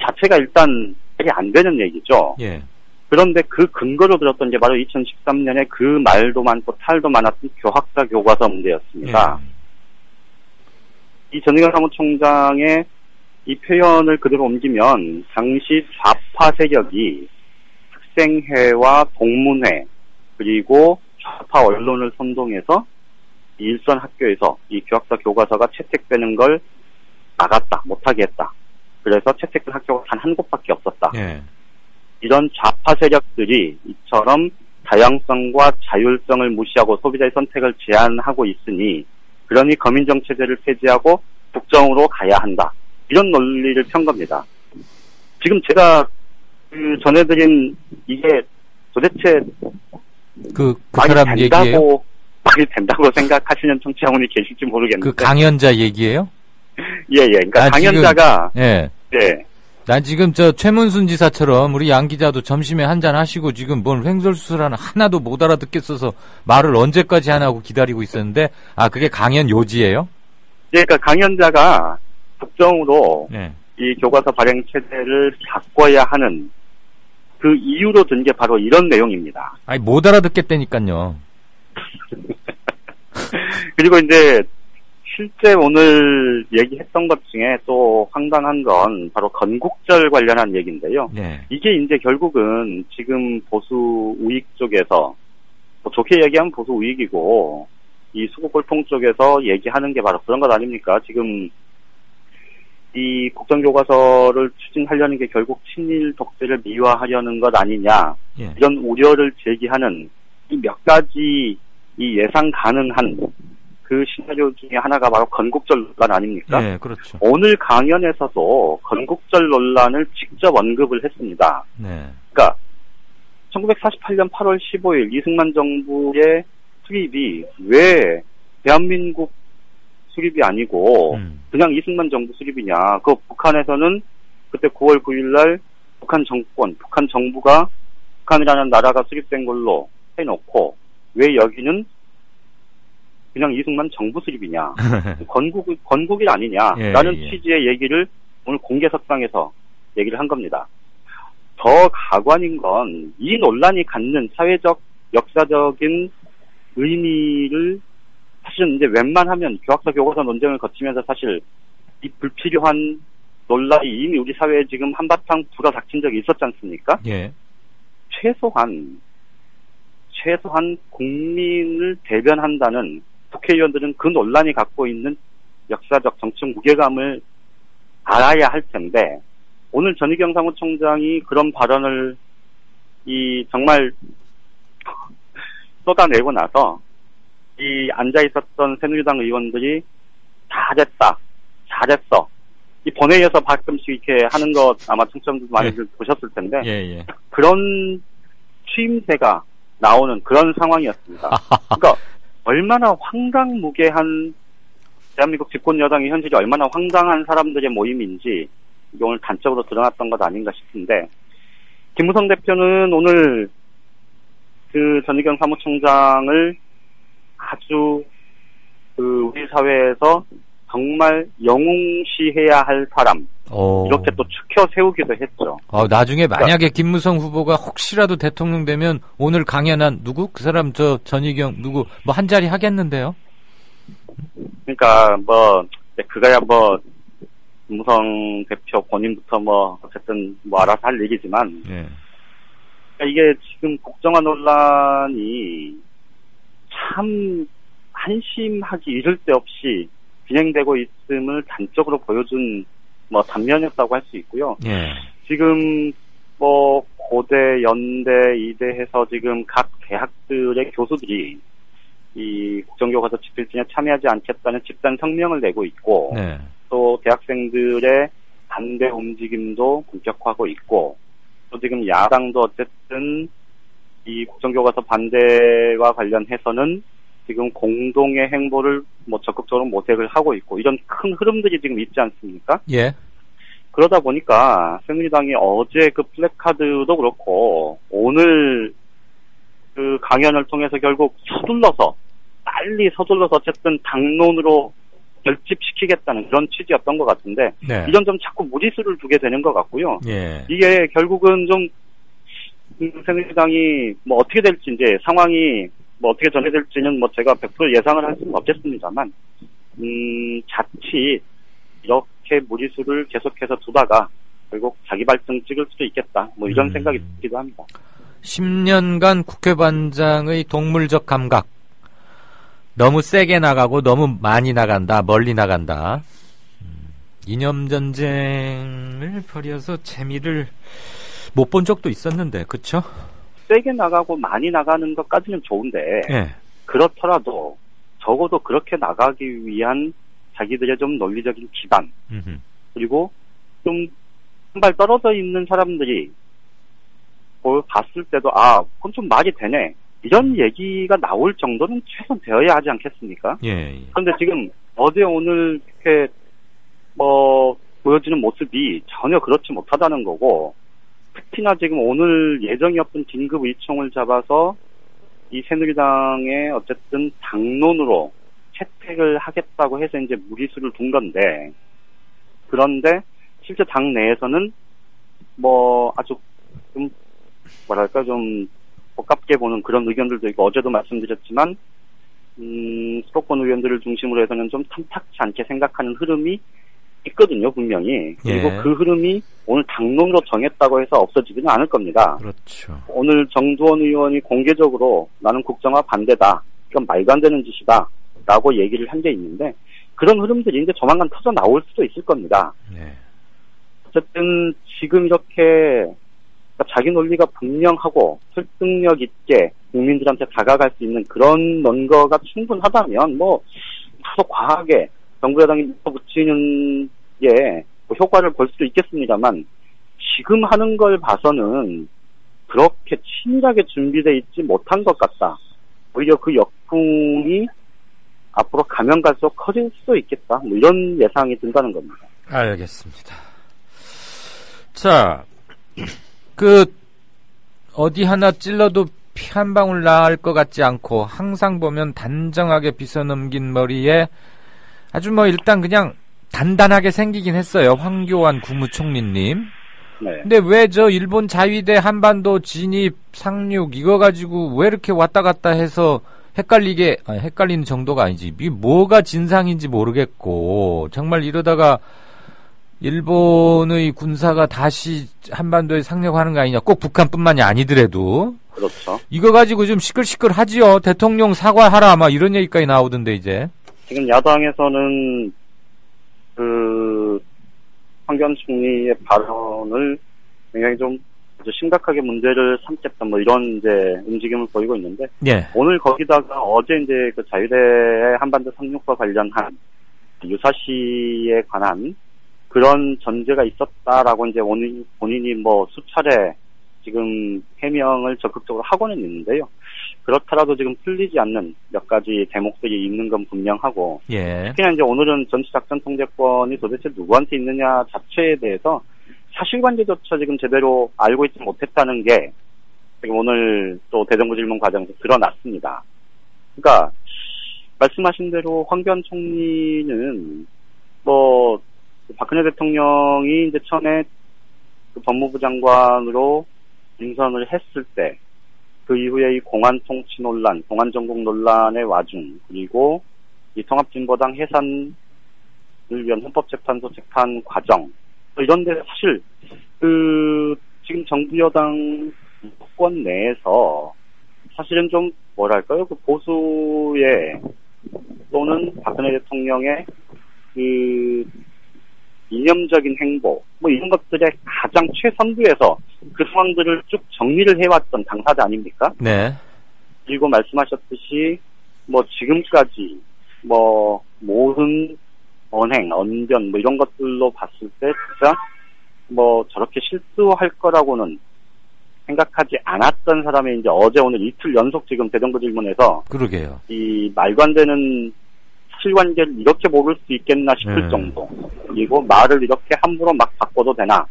자체가 일단 말이 안 되는 얘기죠. 예. 그런데 그 근거로 들었던 게 바로 2013년에 그 말도 많고 탈도 많았던 교학사 교과서 문제였습니다. 이 전희경 사무총장의 이 표현을 그대로 옮기면 당시 좌파 세력이 학생회와 동문회 그리고 좌파 언론을 선동해서 일선 학교에서 이 교학사 교과서가 채택되는 걸 막았다, 못하게 했다. 그래서 채택된 학교가 단 한 곳밖에 없었다. 이런 좌파 세력들이 이처럼 다양성과 자율성을 무시하고 소비자의 선택을 제한하고 있으니 그러니 검인정 체제를 폐지하고 국정으로 가야 한다. 이런 논리를 편 겁니다. 지금 제가 전해드린 이게 도대체 말이 사람 얘기예요? 말이 된다고 생각하시는 청취자분이 계실지 모르겠는데. 그 강연자 얘기예요? 예. 그러니까 강연자가 난 지금 최문순 지사처럼 우리 양 기자도 점심에 한잔 하시고 지금 뭔 횡설수설 하나도 못 알아듣겠어서 말을 언제까지 하냐고 기다리고 있었는데 그게 강연 요지예요? 예, 그러니까 강연자가 국정으로 이 교과서 발행 체제를 바꿔야 하는 그 이유로 든 게 바로 이런 내용입니다. 아니 못 알아듣겠다니까요. 그리고 이제 실제 오늘 얘기했던 것 중에 또 황당한 건 바로 건국절 관련한 얘기인데요. 이게 이제 결국은 지금 보수 우익 쪽에서 뭐 좋게 얘기하면 보수 우익이고 이 수구골통 쪽에서 얘기하는 게 바로 그런 것 아닙니까? 지금 이 국정교과서를 추진하려는 게 결국 친일 독재를 미화하려는 것 아니냐 이런 우려를 제기하는 이 몇 가지 이 예상 가능한 그 시나리오 중에 하나가 바로 건국절 논란 아닙니까? 네, 그렇죠. 오늘 강연에서도 건국절 논란을 직접 언급을 했습니다. 그러니까 1948년 8월 15일 이승만 정부의 수립이 왜 대한민국 수립이 아니고 그냥 이승만 정부 수립이냐. 그 북한에서는 그때 9월 9일 날 북한 정권, 북한 정부가 북한이라는 나라가 수립된 걸로 해놓고 왜 여기는 그냥 이승만 정부 수립이냐. 건국일 아니냐라는 취지의 얘기를 오늘 공개석상에서 얘기를 한 겁니다. 더 가관인 건 이 논란이 갖는 사회적, 역사적인 의미를 사실은 이제 웬만하면 교학사 교과서 논쟁을 거치면서 사실 이 불필요한 논란이 이미 우리 사회에 지금 한바탕 불어닥친 적이 있었지 않습니까? 최소한 국민을 대변한다는 국회의원들은 그 논란이 갖고 있는 역사적 정치적 무게감을 알아야 할 텐데 오늘 전희경 사무총장이 그런 발언을 정말 쏟아내고 나서 이 앉아 있었던 새누리당 의원들이 잘했어 이 본회의에서 가끔씩 이렇게 하는 것 아마 청취자분들 많이들 보셨을 텐데 그런 추임새가 나오는 그런 상황이었습니다. 그러니까 얼마나 황당무계한 대한민국 집권 여당의 현실이 얼마나 황당한 사람들의 모임인지 이게 오늘 단적으로 드러났던 것 아닌가 싶은데 김무성 대표는 오늘 그 전희경 사무총장을 아주 우리 사회에서 정말 영웅시해야 할 사람 이렇게 또 추켜 세우기도 했죠. 나중에 만약에 김무성 후보가 혹시라도 대통령 되면 오늘 강연한 누구? 그 사람 전희경 누구 뭐 한 자리 하겠는데요? 그러니까 그거야 김무성 대표 본인부터 어쨌든 알아서 할 얘기지만 그러니까 이게 지금 국정화 논란이 참 한심하기 이를 데 없이 진행되고 있음을 단적으로 보여준 단면이었다고 할 수 있고요. 지금 고대, 연대, 이대 해서 지금 각 대학들의 교수들이 이 국정교과서 집필진에 참여하지 않겠다는 집단 성명을 내고 있고 또 대학생들의 반대 움직임도 본격화하고 있고 또 지금 야당도 어쨌든 이 국정교과서 반대와 관련해서는 지금 공동의 행보를 적극적으로 모색을 하고 있고 이런 큰 흐름들이 지금 있지 않습니까? 그러다 보니까 새누리당이 어제 그 플래카드도 그렇고 오늘 그 강연을 통해서 결국 빨리 서둘러서 어쨌든 당론으로 결집시키겠다는 그런 취지였던 것 같은데 이런 좀 자꾸 무리수를 두게 되는 것 같고요. 이게 결국은 좀 새누리당이 어떻게 될지 이제 상황이 어떻게 전개될지는 제가 100% 예상을 할 수는 없겠습니다만 자칫 이렇게 무리수를 계속해서 두다가 결국 자기 발등 찍을 수도 있겠다 이런 생각이 들기도 합니다. 10년간 국회반장의 동물적 감각 너무 세게 나가고 너무 많이 나간다 멀리 나간다 이념전쟁을 벌여서 재미를 못 본 적도 있었는데 그쵸? 세게 나가고 많이 나가는 것까지는 좋은데 그렇더라도 적어도 그렇게 나가기 위한 자기들의 좀 논리적인 기반 그리고 좀 한 발 떨어져 있는 사람들이 봤을 때도 그건 좀 말이 되네 이런 얘기가 나올 정도는 최소한 되어야 하지 않겠습니까? 그런데 지금 어제 오늘 이렇게 보여지는 모습이 전혀 그렇지 못하다는 거고 특히나 지금 오늘 예정이 없던 긴급 의총을 잡아서 이 새누리당의 어쨌든 당론으로 채택을 하겠다고 해서 이제 무리수를 둔 건데 그런데 실제 당 내에서는 아주 좀 좀 가깝게 보는 그런 의견들도 있고 어제도 말씀드렸지만 수도권 의원들을 중심으로 해서는 좀 탐탁치 않게 생각하는 흐름이 있거든요, 분명히. 그리고 그 흐름이 오늘 당론으로 정했다고 해서 없어지지는 않을 겁니다. 그렇죠. 오늘 정두원 의원이 공개적으로 나는 국정화 반대다. 이건 말도 안 되는 짓이다. 라고 얘기를 한 게 있는데 그런 흐름들이 이제 조만간 터져 나올 수도 있을 겁니다. 어쨌든 지금 이렇게 자기 논리가 분명하고 설득력 있게 국민들한테 다가갈 수 있는 그런 논거가 충분하다면 다소 과하게 정부 여당이 붙이는 게 효과를 볼 수도 있겠습니다만 지금 하는 걸 봐서는 그렇게 치밀하게 준비되어 있지 못한 것 같다. 오히려 그 역풍이 앞으로 가면 갈수록 커질 수도 있겠다. 이런 예상이 든다는 겁니다. 알겠습니다. 자, 어디 하나 찔러도 피 한 방울 나을 것 같지 않고 항상 보면 단정하게 빗어넘긴 머리에 아주 일단 그냥 단단하게 생기긴 했어요. 황교안 국무총리님. 근데 왜 일본 자위대 한반도 진입 상륙 이거 가지고 왜 이렇게 왔다 갔다 해서 헷갈리는 정도가 아니지. 뭐가 진상인지 모르겠고 정말 이러다가 일본의 군사가 다시 한반도에 상륙하는 거 아니냐. 꼭 북한뿐만이 아니더라도. 그렇죠. 이거 가지고 좀 시끌시끌하지요. 대통령 사과하라 이런 얘기까지 나오던데 이제. 지금 야당에서는 황교안 총리의 발언을 굉장히 좀 아주 심각하게 문제를 삼겠다 이런 이제 움직임을 보이고 있는데 오늘 거기다가 어제 이제 자유대 한반도 상륙과 관련한 유사시에 관한 그런 전제가 있었다라고 이제 본인이 뭐 수차례 지금 해명을 적극적으로 하고는 있는데요. 그렇더라도 지금 풀리지 않는 몇 가지 대목들이 있는 건 분명하고, 예. 특히나 이제 오늘은 전시작전 통제권이 도대체 누구한테 있느냐 자체에 대해서 사실관계조차 지금 제대로 알고 있지 못했다는 게 지금 오늘 또 대정부 질문 과정에서 드러났습니다. 그러니까 말씀하신 대로 황교안 총리는 뭐 박근혜 대통령이 이제 처음에 그 법무부 장관으로 인선을 했을 때 그 이후에 이 공안 통치 논란, 공안 정국 논란의 와중, 그리고 이 통합진보당 해산을 위한 헌법재판소 재판 과정, 이런 데 사실 지금 정부 여당 정권 내에서 사실은 좀 뭐랄까요, 그 보수의 또는 박근혜 대통령의 그 이념적인 행보, 뭐 이런 것들의 가장 최선두에서 그 상황들을 쭉 정리를 해왔던 당사자 아닙니까? 네. 그리고 말씀하셨듯이 뭐 지금까지 뭐 모든 언행, 언변 뭐 이런 것들로 봤을 때 진짜 뭐 저렇게 실수할 거라고는 생각하지 않았던 사람이 이제 어제 오늘 이틀 연속 지금 대정부 질문에서 그러게요. 이 말도 안 되는 실관계를 이렇게 모를 수 있겠나 싶을 정도, 그리고 말을 이렇게 함부로 막 바꿔도 되나,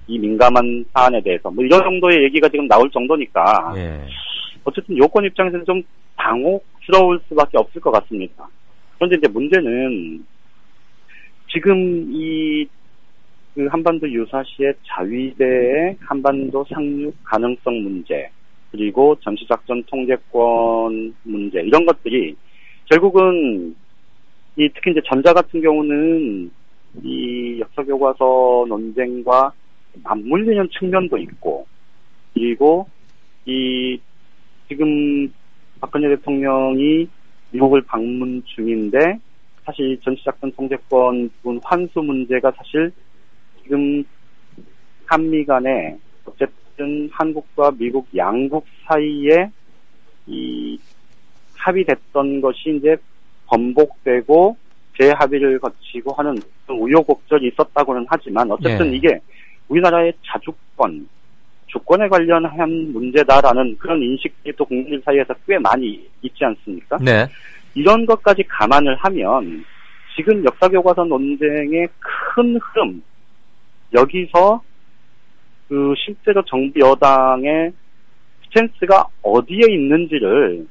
이 민감한 사안에 대해서 뭐 이런 정도의 얘기가 지금 나올 정도니까 어쨌든 여권 입장에서는 좀 당혹스러울 수밖에 없을 것 같습니다. 그런데 이제 문제는 지금 그 한반도 유사시의 자위대의 한반도 상륙 가능성 문제, 그리고 전시작전 통제권 문제, 이런 것들이 결국은 특히 이제 전자 같은 경우는 이 역사교과서 논쟁과 맞물리는 측면도 있고, 그리고 지금 박근혜 대통령이 미국을 방문 중인데 사실 전시작전 통제권 부분 환수 문제가 사실 지금 한미 간에 어쨌든 한국과 미국 양국 사이에 합의됐던 것이 이제 번복되고 재합의를 거치고 하는 우여곡절이 있었다고는 하지만 어쨌든 이게 우리나라의 자주권, 주권에 관련한 문제다라는 그런 인식이 또 국민들 사이에서 꽤 많이 있지 않습니까? 네. 이런 것까지 감안을 하면 지금 역사교과서 논쟁의 큰 흐름, 여기서 그 실제로 정부 여당의 스탠스가 어디에 있는지를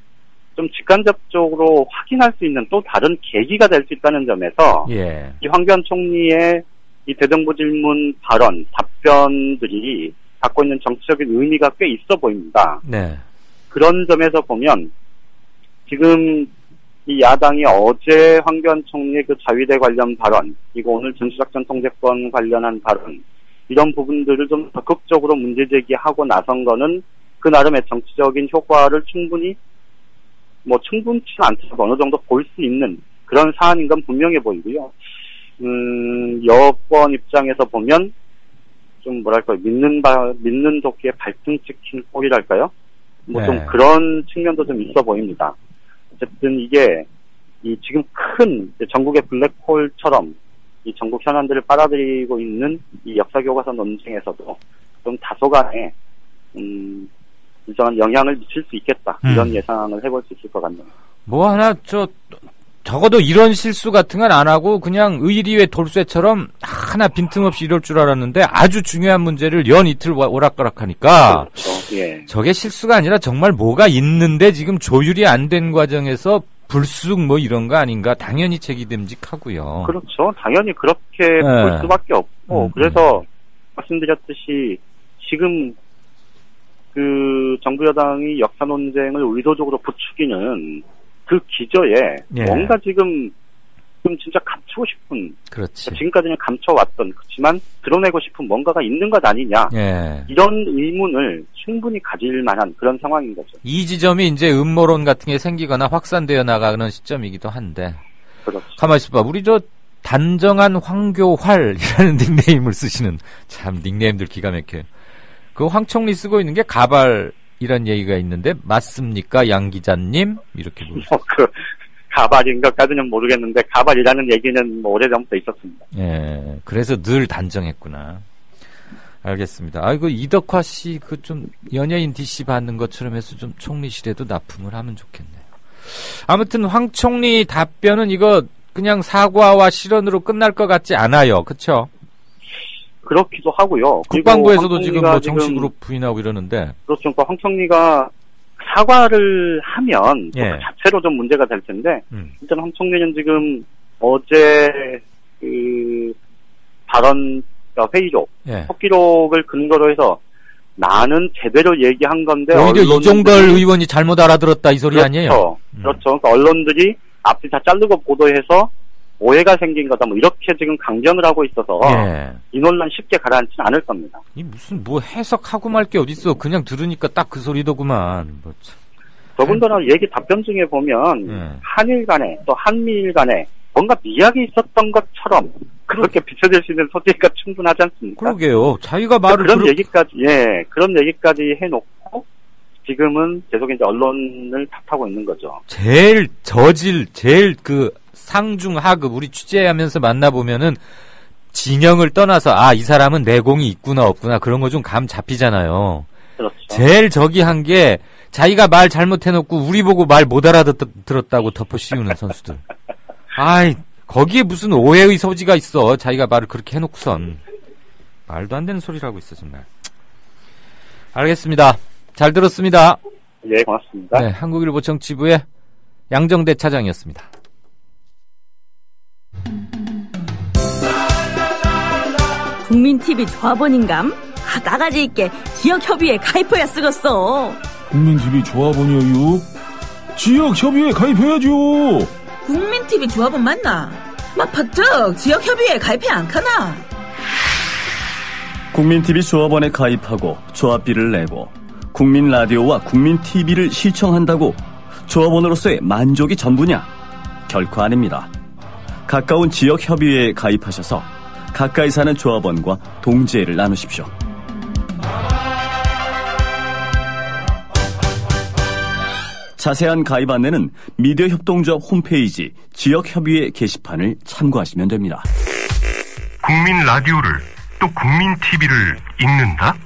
좀 직간접적으로 확인할 수 있는 또 다른 계기가 될 수 있다는 점에서 이 황교안 총리의 이 대정부 질문 발언, 답변들이 갖고 있는 정치적인 의미가 꽤 있어 보입니다. 네. 그런 점에서 보면 지금 이 야당이 어제 황교안 총리의 그 자위대 관련 발언, 그리고 오늘 전시작전 통제권 관련한 발언, 이런 부분들을 좀 적극적으로 문제제기하고 나선 거는 그 나름의 정치적인 효과를 충분치는 않더라도 어느 정도 볼 수 있는 그런 사안인 건 분명해 보이고요. 여권 입장에서 보면 좀 뭐랄까요, 믿는 도끼에 발등 찍힌 꼴이랄까요? 좀 그런 측면도 좀 있어 보입니다. 어쨌든 이게 지금 큰 전국의 블랙홀처럼 이 전국 현안들을 빨아들이고 있는 이 역사교과서 논쟁에서도 좀 다소간의 일정한 영향을 미칠 수 있겠다, 이런 예상을 해볼 수 있을 것 같네요. 뭐 하나 적어도 이런 실수 같은 건 안 하고 그냥 의리의 돌쇠처럼 하나 빈틈없이 이럴 줄 알았는데 아주 중요한 문제를 연 이틀 오락가락하니까 그렇죠. 저게 실수가 아니라 정말 뭐가 있는데 지금 조율이 안 된 과정에서 불쑥 뭐 이런 거 아닌가, 당연히 책임됨직하고요. 그렇죠. 당연히 그렇게 볼 수밖에 없고 그래서 말씀드렸듯이 지금 그 정부 여당이 역사 논쟁을 의도적으로 부추기는 그 기저에 뭔가 지금 좀 진짜 감추고 싶은, 그렇지. 지금까지는 감춰왔던, 그렇지만 드러내고 싶은 뭔가가 있는 것 아니냐, 이런 의문을 충분히 가질 만한 그런 상황인 거죠. 이 지점이 이제 음모론 같은 게 생기거나 확산되어 나가는 시점이기도 한데. 그렇죠. 가만히 있어봐. 우리 단정한 황교활이라는 닉네임을 쓰시는, 참 닉네임들 기가 막혀요. 그 황 총리 쓰고 있는 게 가발이란 얘기가 있는데 맞습니까, 양 기자님? 이렇게 물으세요. 가발인 것까지는 모르겠는데 가발이라는 얘기는 뭐 오래전부터 있었습니다. 예, 그래서 늘 단정했구나. 알겠습니다. 아이고 이덕화 씨 그 좀 연예인 DC 받는 것처럼 해서 좀 총리실에도 납품을 하면 좋겠네요. 아무튼 황 총리 답변은 이거 그냥 사과와 실언으로 끝날 것 같지 않아요. 그렇죠? 그렇기도 하고요. 국방부에서도 지금 뭐 정식으로 부인하고 이러는데. 그렇죠. 그러니까 황 총리가 사과를 하면 그 자체로 좀 문제가 될 텐데 일단 황 총리는 지금 어제 그 발언 회의록, 속기록을 근거로 해서 나는 제대로 얘기한 건데 오히려 이종걸 의원이 잘못 알아들었다 이 소리 아니에요? 그렇죠. 그러니까 언론들이 앞뒤 다 자르고 보도해서 오해가 생긴 거다. 뭐 이렇게 지금 강변을 하고 있어서 이 논란 쉽게 가라앉지는 않을 겁니다. 이 무슨 뭐 해석하고 말 게 어딨어? 그냥 들으니까 딱 그 소리더구만. 뭐 더군다나 얘기 답변 중에 보면 한일 간에 또 한미일 간에 뭔가 미약이 있었던 것처럼 그렇게 비춰질 수 있는 소지가 충분하지 않습니까? 그러게요. 자기가 말을 그런 얘기까지 해놓고 지금은 계속 이제 언론을 탓하고 있는 거죠. 제일 그 상중 하급 우리 취재하면서 만나보면은 진영을 떠나서 이 사람은 내공이 있구나 없구나 그런 거 좀 감 잡히잖아요. 그렇죠. 제일 저기 한 게 자기가 말 잘못해놓고 우리 보고 말 못 알아들었다고 덮어 씌우는 선수들. 거기에 무슨 오해의 소지가 있어. 자기가 말을 그렇게 해놓고선. 말도 안 되는 소리를 하고 있어 정말. 알겠습니다. 잘 들었습니다. 예, 고맙습니다. 네, 한국일보 정치부의 양정대 차장이었습니다. 국민TV 조합원인감? 나가지 있게 지역협의회에 가입해야 쓰겠어. 국민TV 조합원이요? 지역협의회에 가입해야죠. 국민TV 조합원 맞나? 막 퍼뜩 지역협의회에 가입해 안 가나? 국민TV 조합원에 가입하고 조합비를 내고 국민라디오와 국민TV를 시청한다고 조합원으로서의 만족이 전부냐? 결코 아닙니다. 가까운 지역협의회에 가입하셔서 가까이 사는 조합원과 동지애를 나누십시오. 자세한 가입 안내는 미디어 협동조합 홈페이지 지역협의회 게시판을 참고하시면 됩니다. 국민 라디오를 또 국민 TV를 읽는다?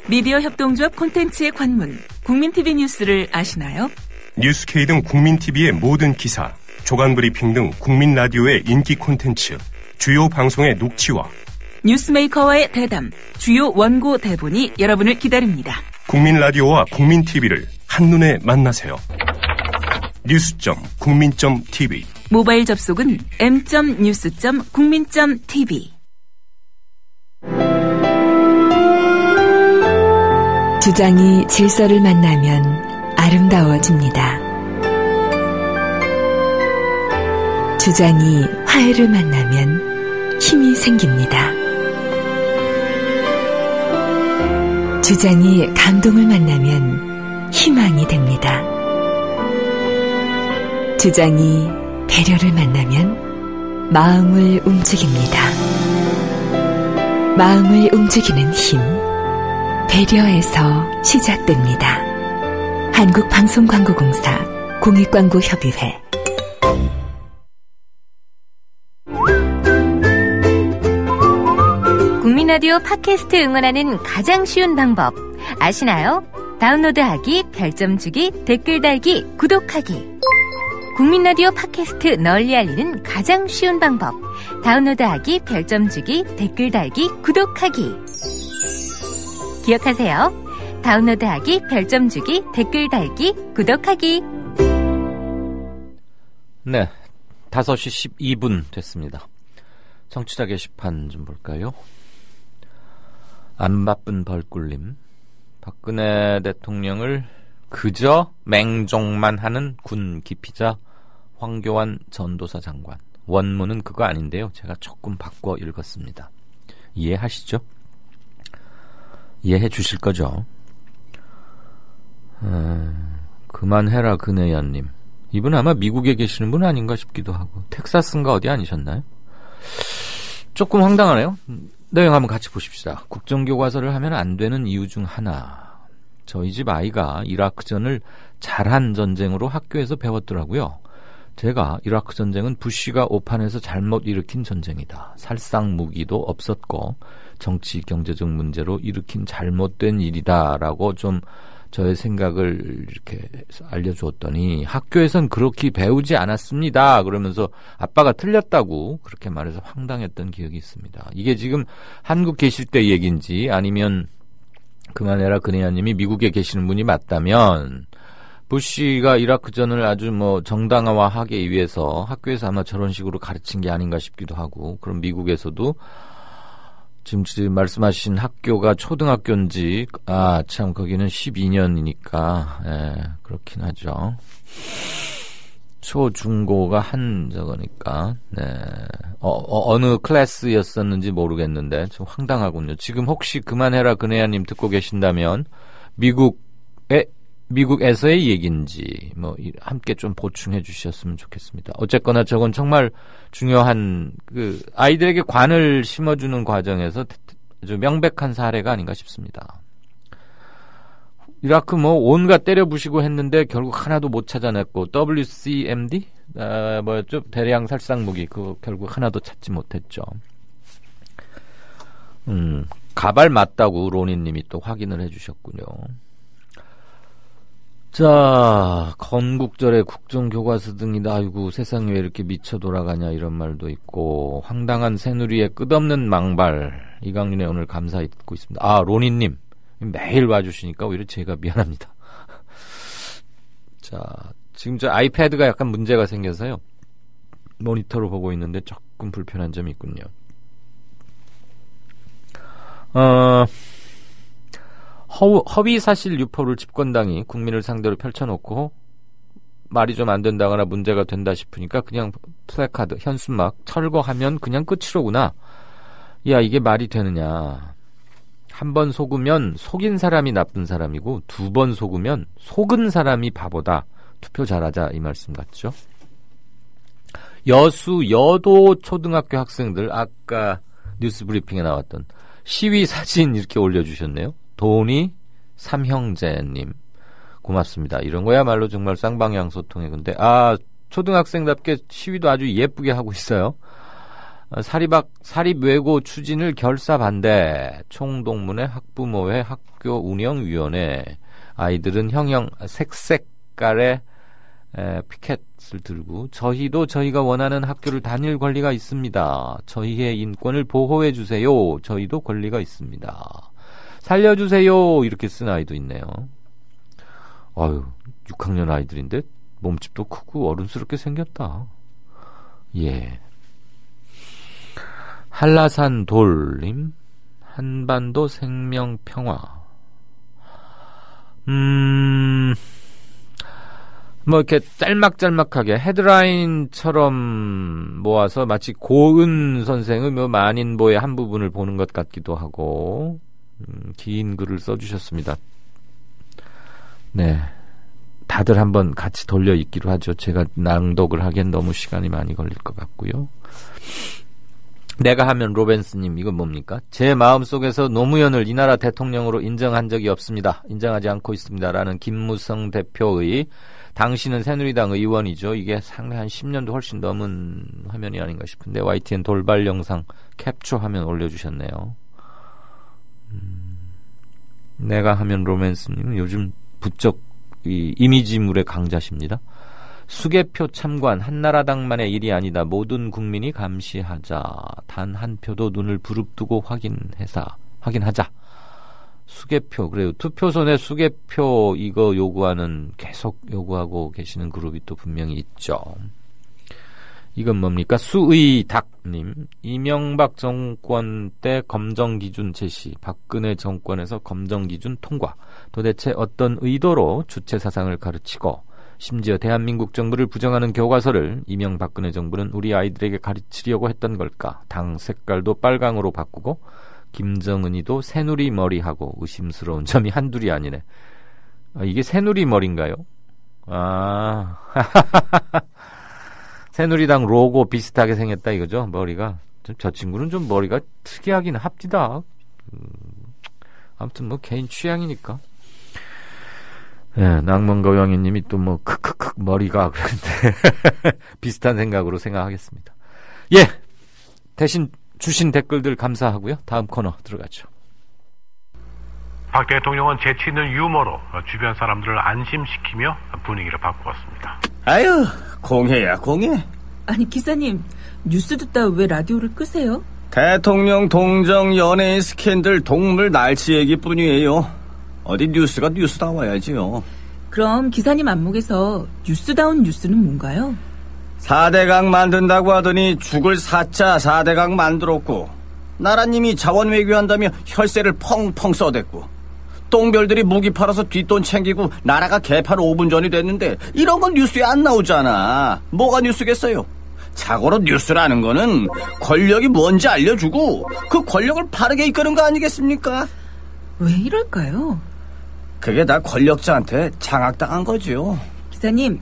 미디어 협동조합 콘텐츠의 관문 국민 TV 뉴스를 아시나요? 뉴스K 등 국민 TV의 모든 기사, 조간 브리핑 등 국민 라디오의 인기 콘텐츠, 주요 방송의 녹취와 뉴스메이커와의 대담, 주요 원고 대본이 여러분을 기다립니다. 국민 라디오와 국민 TV를 한눈에 만나세요. news.국민.tv 모바일 접속은 m.news.국민.tv. 주장이 질서를 만나면 아름다워집니다. 주장이 화해를 만나면 힘이 생깁니다. 주장이 감동을 만나면 희망이 됩니다. 주장이 배려를 만나면 마음을 움직입니다. 마음을 움직이는 힘, 배려에서 시작됩니다. 한국방송광고공사 공익광고협의회. 국민라디오 팟캐스트 응원하는 가장 쉬운 방법 아시나요? 다운로드하기, 별점 주기, 댓글 달기, 구독하기. 국민라디오 팟캐스트 널리 알리는 가장 쉬운 방법 다운로드하기, 별점 주기, 댓글 달기, 구독하기. 기억하세요. 다운로드하기, 별점 주기, 댓글 달기, 구독하기. 네, 5시 12분 됐습니다. 청취자 게시판 좀 볼까요? 안 바쁜 벌꿀님, 박근혜 대통령을 그저 맹종만 하는 군 기피자 황교안 전도사 장관. 원문은 그거 아닌데요. 제가 조금 바꿔 읽었습니다. 이해하시죠? 이해해 주실 거죠? 그만해라 그네야님. 이분 아마 미국에 계시는 분 아닌가 싶기도 하고 텍사스인가 어디 아니셨나요? 조금 황당하네요. 내용 한번 같이 보십시다. 국정교과서를 하면 안 되는 이유 중 하나. 저희 집 아이가 이라크전을 잘한 전쟁으로 학교에서 배웠더라고요. 제가 이라크 전쟁은 부시가 오판해서 잘못 일으킨 전쟁이다. 살상 무기도 없었고 정치 경제적 문제로 일으킨 잘못된 일이다라고 좀 저의 생각을 이렇게 알려주었더니 학교에선 그렇게 배우지 않았습니다. 그러면서 아빠가 틀렸다고 그렇게 말해서 황당했던 기억이 있습니다. 이게 지금 한국 계실 때 얘기인지 아니면 그만해라 그네야님이 미국에 계시는 분이 맞다면 부시가 이라크전을 아주 정당화하기 위해서 학교에서 아마 저런 식으로 가르친 게 아닌가 싶기도 하고, 그럼 미국에서도 지금 말씀하신 학교가 초등학교인지 참 거기는 12년이니까 그렇긴 하죠. 초중고가 한 저거니까 어느 클래스였었는지 모르겠는데 좀 황당하군요. 지금 혹시 그만해라 그네야님 듣고 계신다면 미국에서의 얘기인지 함께 좀 보충해 주셨으면 좋겠습니다. 어쨌거나 저건 정말 중요한 아이들에게 관을 심어주는 과정에서 아주 명백한 사례가 아닌가 싶습니다. 이라크 온갖 때려부시고 했는데 결국 하나도 못 찾아냈고 WCMD 뭐였죠? 대량 살상 무기 그거 결국 하나도 찾지 못했죠. 가발 맞다고 로니님이 또 확인을 해주셨군요. 자, 건국절에 국정교과서 등이다. 아이고 세상이 왜 이렇게 미쳐 돌아가냐 이런 말도 있고, 황당한 새누리의 끝없는 망발. 이강윤의 오늘 감사히 듣고 있습니다. 로니님 매일 와주시니까 오히려 제가 미안합니다. 자, 지금 저 아이패드가 약간 문제가 생겨서요. 모니터로 보고 있는데 조금 불편한 점이 있군요. 허위사실 유포를 집권당이 국민을 상대로 펼쳐놓고 말이 좀 안 된다거나 문제가 된다 싶으니까 그냥 플래카드, 현수막 철거하면 그냥 끝이로구나. 야, 이게 말이 되느냐. 한 번 속으면 속인 사람이 나쁜 사람이고 2번 속으면 속은 사람이 바보다. 투표 잘하자 이 말씀 같죠. 여도 초등학교 학생들 아까 뉴스 브리핑에 나왔던 시위 사진 이렇게 올려주셨네요. 도니 삼형제님 고맙습니다. 이런 거야말로 정말 쌍방향 소통의 근데 초등학생답게 시위도 아주 예쁘게 하고 있어요. 사립외고 추진을 결사 반대. 총동문회 학부모회 학교 운영위원회. 아이들은 색깔의 피켓을 들고 저희도 저희가 원하는 학교를 다닐 권리가 있습니다. 저희의 인권을 보호해 주세요. 저희도 권리가 있습니다. 살려주세요. 이렇게 쓴 아이도 있네요. 6학년 아이들인데 몸집도 크고 어른스럽게 생겼다. 예. 한라산 돌림, 한반도 생명평화. 이렇게 짤막짤막하게 헤드라인처럼 모아서 마치 고은 선생의 만인보의 한 부분을 보는 것 같기도 하고, 긴 글을 써주셨습니다. 네. 다들 한번 같이 돌려 읽기로 하죠. 제가 낭독을 하기엔 너무 시간이 많이 걸릴 것 같고요. 내가 하면 로벤스님 이건 뭡니까? 제 마음속에서 노무현을 이 나라 대통령으로 인정한 적이 없습니다. 인정하지 않고 있습니다. 라는 김무성 대표의 당신은 새누리당 의원이죠. 이게 상당히 한 10년도 훨씬 넘은 화면이 아닌가 싶은데 YTN 돌발 영상 캡처하면 올려주셨네요. 내가 하면 로맨스님은 요즘 부쩍 이 이미지물의 강자십니다. 수개표 참관 한나라당만의 일이 아니다. 모든 국민이 감시하자. 단 한 표도 눈을 부릅뜨고 확인하자. 수개표 그래요. 투표선에 수개표 이거 요구하는 계속 요구하고 계시는 그룹이 또 분명히 있죠. 이건 뭡니까? 수의닥님. 이명박 정권 때 검정기준 제시, 박근혜 정권에서 검정기준 통과. 도대체 어떤 의도로 주체사상을 가르치고 심지어 대한민국 정부를 부정하는 교과서를 이명박근혜 정부는 우리 아이들에게 가르치려고 했던 걸까? 당 색깔도 빨강으로 바꾸고 김정은이도 새누리 머리하고 의심스러운 점이 한둘이 아니네. 이게 새누리 머리인가요? 새누리당 로고 비슷하게 생겼다 이거죠. 머리가. 저 친구는 좀 머리가 특이하긴 합디다. 아무튼 개인 취향이니까. 예, 낭만거영이님이 또 뭐 크크크 머리가 그런데 비슷한 생각으로 생각하겠습니다. 예, 대신 주신 댓글들 감사하고요. 다음 코너 들어가죠. 박 대통령은 재치 있는 유머로 주변 사람들을 안심시키며 분위기를 바꾸었습니다. 아유, 공해야 공해. 아니 기사님, 뉴스 듣다 왜 라디오를 끄세요? 대통령 동정 연예인 스캔들 동물 날치 얘기뿐이에요. 어디 뉴스가 뉴스다워야지요. 그럼 기사님 안목에서 뉴스다운 뉴스는 뭔가요? 4대강 만든다고 하더니 죽을 4차 4대강 만들었고, 나라님이 자원 외교한다며 혈세를 펑펑 써댔고, 똥별들이 무기 팔아서 뒷돈 챙기고 나라가 개판 5분 전이 됐는데 이런 건 뉴스에 안 나오잖아. 뭐가 뉴스겠어요? 자고로 뉴스라는 거는 권력이 뭔지 알려주고 그 권력을 바르게 이끄는 거 아니겠습니까? 왜 이럴까요? 그게 다 권력자한테 장악당한 거죠. 기사님,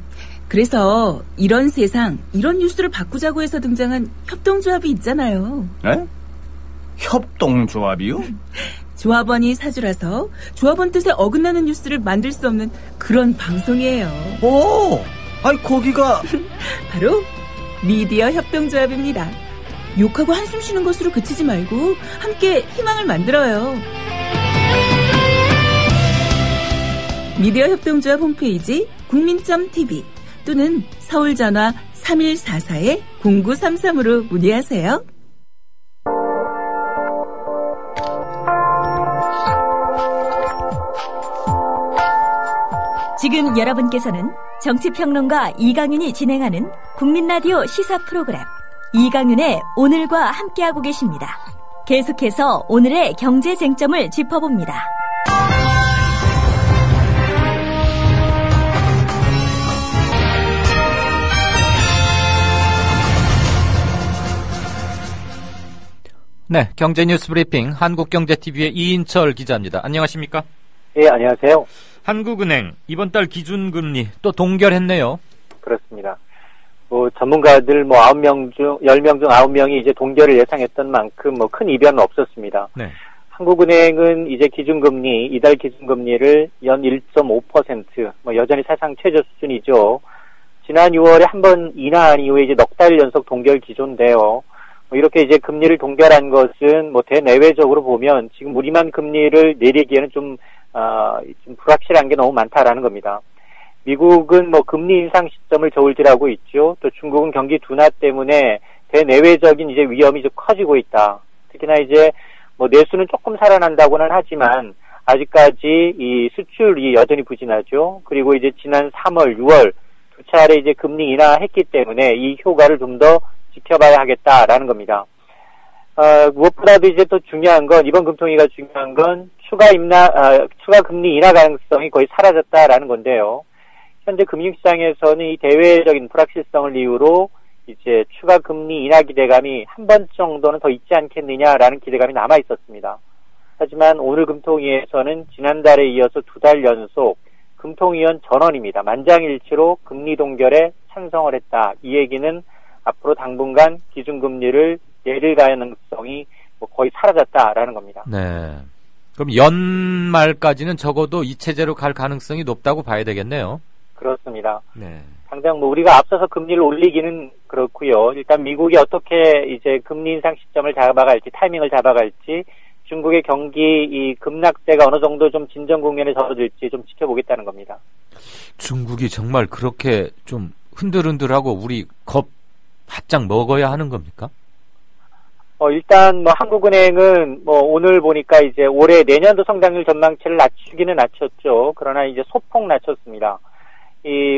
그래서 이런 세상, 이런 뉴스를 바꾸자고 해서 등장한 협동조합이 있잖아요. 에? 협동조합이요? 조합원이 사주라서 조합원 뜻에 어긋나는 뉴스를 만들 수 없는 그런 방송이에요. 오! 아니 거기가 바로 미디어 협동조합입니다. 욕하고 한숨 쉬는 것으로 그치지 말고 함께 희망을 만들어요. 미디어 협동조합 홈페이지 국민.tv 또는 서울전화 3144-0933으로 문의하세요. 지금 여러분께서는 정치평론가 이강윤이 진행하는 국민라디오 시사 프로그램 이강윤의 오늘과 함께하고 계십니다. 계속해서 오늘의 경제 쟁점을 짚어봅니다. 네, 경제뉴스 브리핑 한국경제TV의 이인철 기자입니다. 안녕하십니까? 예, 안녕하세요. 한국은행 이번 달 기준금리 또 동결했네요. 그렇습니다. 전문가들 10명 중 9명이 이제 동결을 예상했던 만큼 큰 이변은 없었습니다. 네. 한국은행은 이제 기준금리, 이달 기준금리를 연 1.5%, 여전히 사상 최저 수준이죠. 지난 6월에 한 번 인하한 이후에 이제 넉 달 연속 동결 기조인데요. 이렇게 이제 금리를 동결한 것은 대내외적으로 보면 지금 우리만 금리를 내리기에는 좀 불확실한 게 너무 많다라는 겁니다. 미국은 금리 인상 시점을 저울질하고 있죠. 또 중국은 경기 둔화 때문에 대내외적인 이제 위험이 좀 커지고 있다. 특히나 이제 내수는 조금 살아난다고는 하지만 아직까지 이 수출이 여전히 부진하죠. 그리고 이제 지난 3월, 6월 두 차례 이제 금리 인하했기 때문에 이 효과를 좀 더 지켜봐야 하겠다라는 겁니다. 무엇보다도 이제 또 중요한 건, 이번 금통위가 중요한 건 추가 금리 인하 가능성이 거의 사라졌다라는 건데요. 현재 금융시장에서는 이 대외적인 불확실성을 이유로 이제 추가 금리 인하 기대감이 한 번 정도는 더 있지 않겠느냐라는 기대감이 남아 있었습니다. 하지만 오늘 금통위에서는 지난달에 이어서 2달 연속 금통위원 전원입니다. 만장일치로 금리 동결에 찬성을 했다. 이 얘기는 앞으로 당분간 기준금리를 내릴 가능성이 거의 사라졌다라는 겁니다. 네. 그럼 연말까지는 적어도 이 체제로 갈 가능성이 높다고 봐야 되겠네요. 그렇습니다. 네. 당장 우리가 앞서서 금리를 올리기는 그렇고요. 일단 미국이 어떻게 이제 금리 인상 시점을 잡아갈지, 타이밍을 잡아갈지, 중국의 경기 이 급락세가 어느 정도 좀 진정 국면에 접어들지 좀 지켜보겠다는 겁니다. 중국이 정말 그렇게 좀 흔들흔들하고 우리 겁 바짝 먹어야 하는 겁니까? 일단 한국은행은 오늘 보니까 이제 올해 내년도 성장률 전망치를 낮추기는 낮췄죠. 그러나 이제 소폭 낮췄습니다.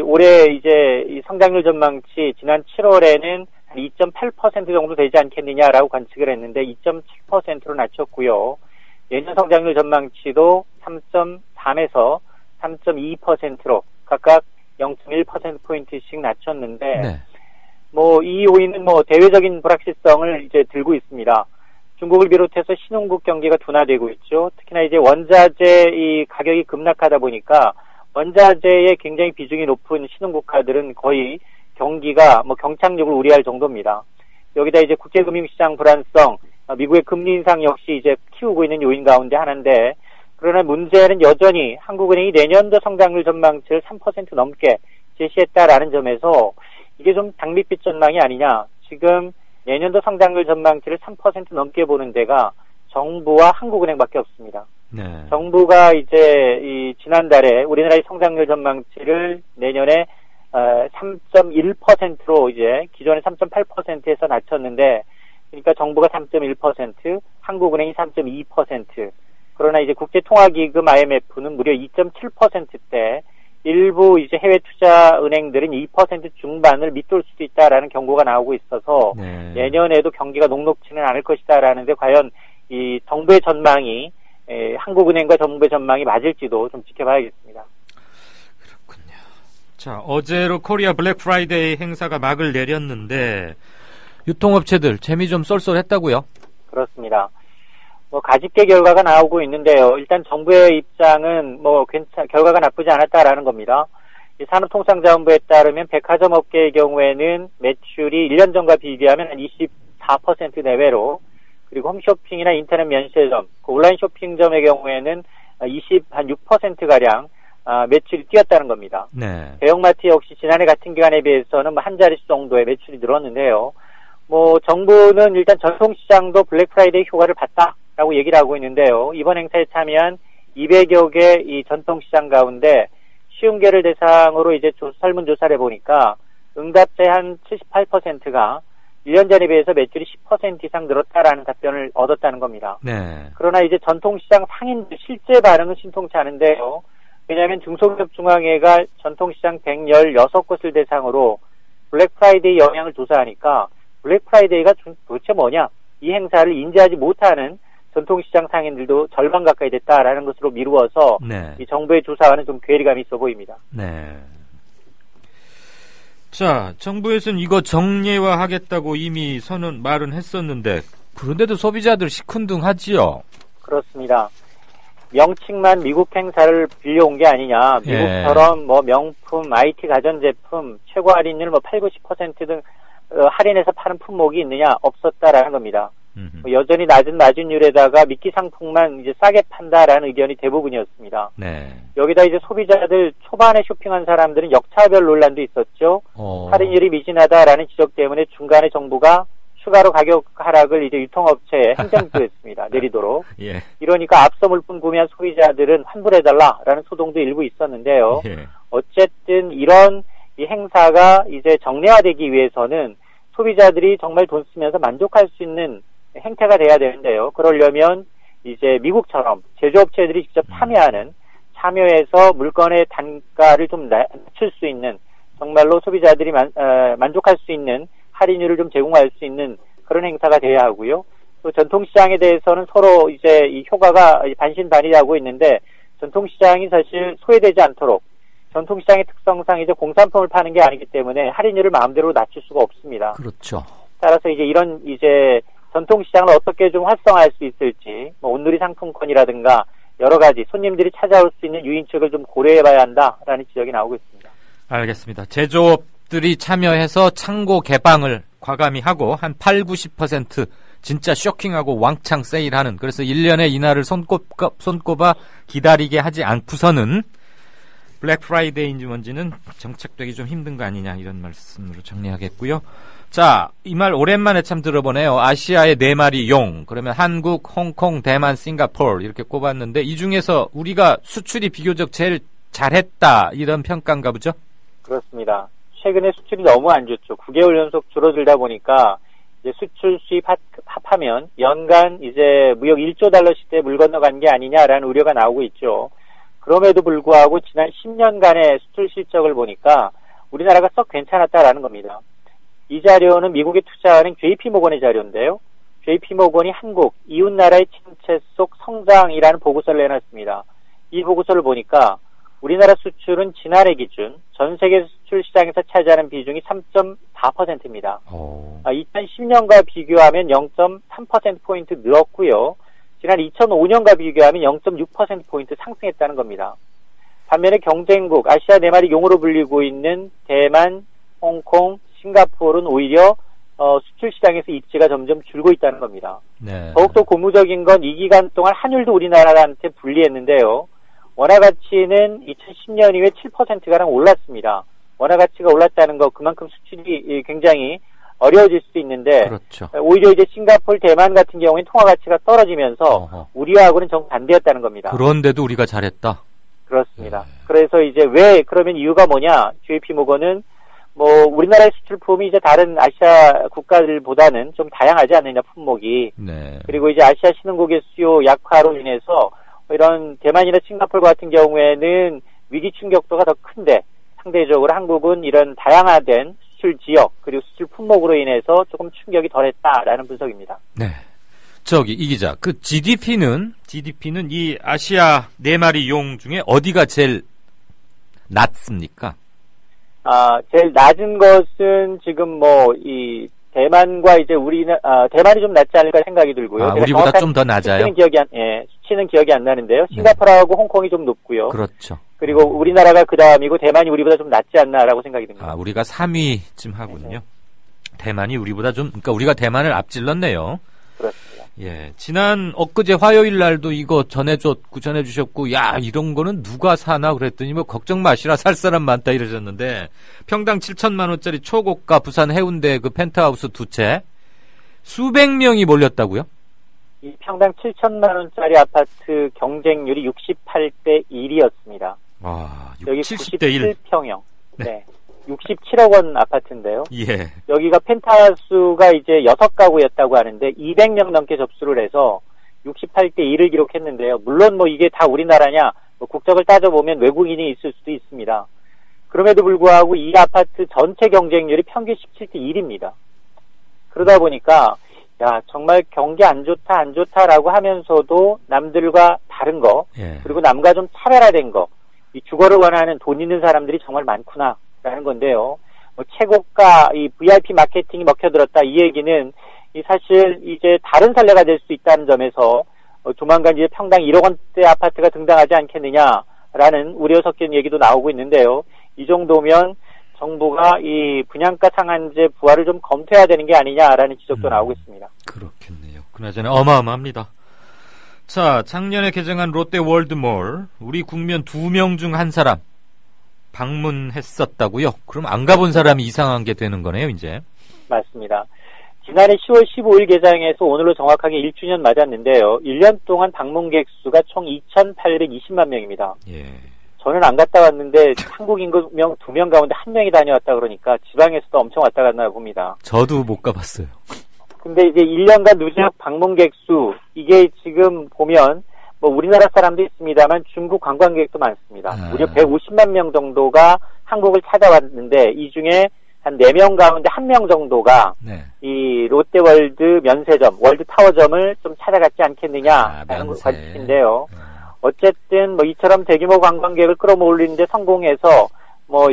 올해 이제 이 성장률 전망치 지난 7월에는 2.8% 정도 되지 않겠느냐라고 관측을 했는데 2.7%로 낮췄고요. 내년 성장률 전망치도 3.3에서 3.2%로 각각 0.1%포인트씩 낮췄는데, 네. 이 요인은 대외적인 불확실성을 이제 들고 있습니다. 중국을 비롯해서 신흥국 경기가 둔화되고 있죠. 특히나 이제 원자재 이 가격이 급락하다 보니까 원자재의 굉장히 비중이 높은 신흥국가들은 거의 경기가 경착륙을 우려할 정도입니다. 여기다 이제 국제금융시장 불안성, 미국의 금리 인상 역시 이제 키우고 있는 요인 가운데 하나인데, 그러나 문제는 여전히 한국은행이 내년도 성장률 전망치를 3% 넘게 제시했다라는 점에서 이게 좀 장밋빛 전망이 아니냐. 지금 내년도 성장률 전망치를 3% 넘게 보는 데가 정부와 한국은행밖에 없습니다. 네. 정부가 이제 지난달에 우리나라의 성장률 전망치를 내년에 3.1%로 이제 기존의 3.8%에서 낮췄는데, 그러니까 정부가 3.1%, 한국은행이 3.2%. 그러나 이제 국제통화기금 IMF는 무려 2.7%대, 일부 이제 해외 투자 은행들은 2% 중반을 밑돌 수도 있다라는 경고가 나오고 있어서 내년에도 경기가 녹록지는 않을 것이다라는데 과연 이 정부의 전망이 한국은행과 정부의 전망이 맞을지도 좀 지켜봐야겠습니다. 자, 어제로 코리아 블랙 프라이데이 행사가 막을 내렸는데 유통업체들 재미 좀 쏠쏠했다고요? 그렇습니다. 가집계 결과가 나오고 있는데요. 일단 정부의 입장은 결과가 나쁘지 않았다라는 겁니다. 이 산업통상자원부에 따르면 백화점 업계의 경우에는 매출이 1년 전과 비교하면 한 24% 내외로, 그리고 홈쇼핑이나 인터넷 면세점, 온라인 쇼핑점의 경우에는 6%가량 매출이 뛰었다는 겁니다. 네. 대형마트 역시 지난해 같은 기간에 비해서는 한 자릿수 정도의 매출이 늘었는데요. 정부는 일단 전통시장도 블랙 프라이데이 효과를 봤다라고 얘기를 하고 있는데요. 이번 행사에 참여한 200여 개 이 전통시장 가운데 50개를 대상으로 이제 설문조사를 해보니까 응답자의 한 78%가 1년 전에 비해서 매출이 10% 이상 늘었다라는 답변을 얻었다는 겁니다. 네. 그러나 이제 전통시장 상인들 실제 반응은 신통치 않은데요. 왜냐하면 중소기업중앙회가 전통시장 116곳을 대상으로 블랙 프라이데이 영향을 조사하니까 블랙 프라이데이가 도대체 뭐냐, 이 행사를 인지하지 못하는 전통시장 상인들도 절반 가까이 됐다라는 것으로 미루어서 이 정부의 조사와는 좀 괴리감이 있어 보입니다. 네. 자, 정부에서는 이거 정례화하겠다고 이미 말은 했었는데 그런데도 소비자들 시큰둥하지요. 그렇습니다. 명칭만 미국 행사를 빌려온 게 아니냐. 미국처럼 명품, IT 가전제품, 최고 할인율 8, 90% 등 할인해서 파는 품목이 있느냐? 없었다라는 겁니다. 여전히 낮은 마진율에다가 미끼 상품만 이제 싸게 판다라는 의견이 대부분이었습니다. 네. 여기다 이제 소비자들 초반에 쇼핑한 사람들은 역차별 논란도 있었죠. 할인율이 미진하다라는 지적 때문에 중간에 정부가 추가로 가격 하락을 이제 유통업체에 행정부했습니다. 내리도록. 예. 이러니까 앞서 물품 구매한 소비자들은 환불해달라라는 소동도 일부 있었는데요. 예. 어쨌든 이런 이 행사가 이제 정례화되기 위해서는 소비자들이 정말 돈 쓰면서 만족할 수 있는 행태가 돼야 되는데요. 그러려면 이제 미국처럼 제조업체들이 직접 참여해서 물건의 단가를 좀 낮출 수 있는, 정말로 소비자들이 만족할 수 있는 할인율을 좀 제공할 수 있는 그런 행사가 돼야 하고요. 또 전통시장에 대해서는 서로 이제 이 효과가 반신반의하고 있는데, 전통시장이 사실 소외되지 않도록, 전통시장의 특성상 이제 공산품을 파는 게 아니기 때문에 할인율을 마음대로 낮출 수가 없습니다. 그렇죠. 따라서 이제 이런 이제 전통시장을 어떻게 좀 활성화할 수 있을지, 온누리 상품권이라든가 여러 가지 손님들이 찾아올 수 있는 유인책을 좀 고려해봐야 한다라는 지적이 나오고 있습니다. 알겠습니다. 제조업들이 참여해서 창고 개방을 과감히 하고 한 8, 90% 진짜 쇼킹하고 왕창 세일하는, 그래서 1년에 이날을 손꼽아 기다리게 하지 않고서는 블랙 프라이데이인지 뭔지는 정착되기 좀 힘든 거 아니냐, 이런 말씀으로 정리하겠고요. 자, 이 말 오랜만에 참 들어보네요. 아시아의 4마리 용. 그러면 한국, 홍콩, 대만, 싱가포르 이렇게 꼽았는데 이 중에서 우리가 수출이 비교적 제일 잘했다, 이런 평가인가 보죠? 그렇습니다. 최근에 수출이 너무 안 좋죠. 9개월 연속 줄어들다 보니까 이제 수출 수입 합하면 연간 이제 무역 1조 달러씩대 물 건너간 게 아니냐라는 우려가 나오고 있죠. 그럼에도 불구하고 지난 10년간의 수출 실적을 보니까 우리나라가 썩 괜찮았다라는 겁니다. 이 자료는 미국에 투자하는 JP모건의 자료인데요. JP모건이 한국, 이웃나라의 침체 속 성장이라는 보고서를 내놨습니다. 이 보고서를 보니까 우리나라 수출은 지난해 기준 전 세계 수출 시장에서 차지하는 비중이 3.4%입니다. 2010년과 비교하면 0.3%포인트 늘었고요. 지난 2005년과 비교하면 0.6%포인트 상승했다는 겁니다. 반면에 경쟁국, 아시아 4마리 용으로 불리고 있는 대만, 홍콩, 싱가포르는 오히려 수출 시장에서 입지가 점점 줄고 있다는 겁니다. 네. 더욱더 고무적인 건 이 기간 동안 환율도 우리나라한테 불리했는데요. 원화 가치는 2010년 이후에 7%가량 올랐습니다. 원화 가치가 올랐다는 거 그만큼 수출이 굉장히 어려워질 수도 있는데 그렇죠. 오히려 이제 싱가포르, 대만 같은 경우에는 통화 가치가 떨어지면서 우리하고는 정반대였다는 겁니다. 그런데도 우리가 잘했다. 그렇습니다. 그래서 이제 왜 그러면 이유가 뭐냐? JP 모건은 우리나라의 수출품이 이제 다른 아시아 국가들보다는 좀 다양하지 않느냐 품목이. 네. 그리고 이제 아시아 신흥국의 수요 약화로 인해서 이런 대만이나 싱가포르 같은 경우에는 위기 충격도가 더 큰데 상대적으로 한국은 이런 다양화된 수출 지역 그리고 수출 품목으로 인해서 조금 충격이 덜했다라는 분석입니다. 네. 이 기자, 그 GDP는 이 아시아 네 마리 용 중에 어디가 제일 낮습니까? 제일 낮은 것은 지금 이 대만과 이제 대만이 좀 낮지 않을까 생각이 들고요. 우리보다 좀 더 낮아요? 수치는 기억이 안 나는데요. 싱가포르하고 홍콩이 좀 높고요. 그렇죠. 그리고 우리나라가 그 다음이고 대만이 우리보다 좀 낮지 않나라고 생각이 듭니다. 우리가 3위쯤 하군요. 대만이 우리보다 그러니까 우리가 대만을 앞질렀네요. 그렇습니다. 예. 엊그제 화요일 날도 이거 전해주셨고, 이런 거는 누가 사나 그랬더니 걱정 마시라 살 사람 많다 이러셨는데, 평당 7천만 원짜리 초고가 부산 해운대 그 펜트하우스 2채, 수백 명이 몰렸다고요? 이 평당 7천만 원짜리 아파트 경쟁률이 68대 1이었습니다. 여기 70대 1. 97평형. 네. 67억 원 아파트인데요. 예. 여기가 펜트하우스가 이제 6가구였다고 하는데 200명 넘게 접수를 해서 68대 1을 기록했는데요. 물론 이게 다 우리나라냐, 국적을 따져보면 외국인이 있을 수도 있습니다. 그럼에도 불구하고 이 아파트 전체 경쟁률이 평균 17대 1입니다. 그러다 보니까 정말 경기 안 좋다라고 하면서도 남들과 다른 거, 그리고 남과 좀 차별화된 거, 이 주거를 원하는 돈 있는 사람들이 정말 많구나 라는 건데요. 최고가 이 VIP 마케팅이 먹혀들었다 이 얘기는 사실 이제 다른 사례가 될 수 있다는 점에서 조만간 이제 평당 1억 원대 아파트가 등장하지 않겠느냐라는 우려 섞인 얘기도 나오고 있는데요. 이 정도면 정부가 이 분양가 상한제 부활을 좀 검토해야 되는 게 아니냐라는 지적도 나오고 있습니다. 그렇겠네요. 그나저나 어마어마합니다. 자, 작년에 개장한 롯데월드몰, 우리 국민 2명 중 한 사람 방문했었다고요? 그럼 안 가본 사람이 이상한 게 되는 거네요, 이제. 맞습니다. 지난해 10월 15일 개장해서 오늘로 정확하게 1주년 맞았는데요. 1년 동안 방문객 수가 총 2,820만 명입니다. 예. 저는 안 갔다 왔는데 한국 인구 2명 가운데 1명이 다녀왔다 그러니까 지방에서도 엄청 왔다 갔나 봅니다. 저도 못 가봤어요. 근데 이제 1년간 누적 방문객 수, 이게 지금 보면 우리나라 사람도 있습니다만 중국 관광객도 많습니다. 무려 150만 명 정도가 한국을 찾아왔는데 이 중에 한 4명 가운데 1명 정도가 이 롯데월드 면세점, 월드타워점을 좀 찾아갔지 않겠느냐라는 관측인데요. 어쨌든 이처럼 대규모 관광객을 끌어모으는데 성공해서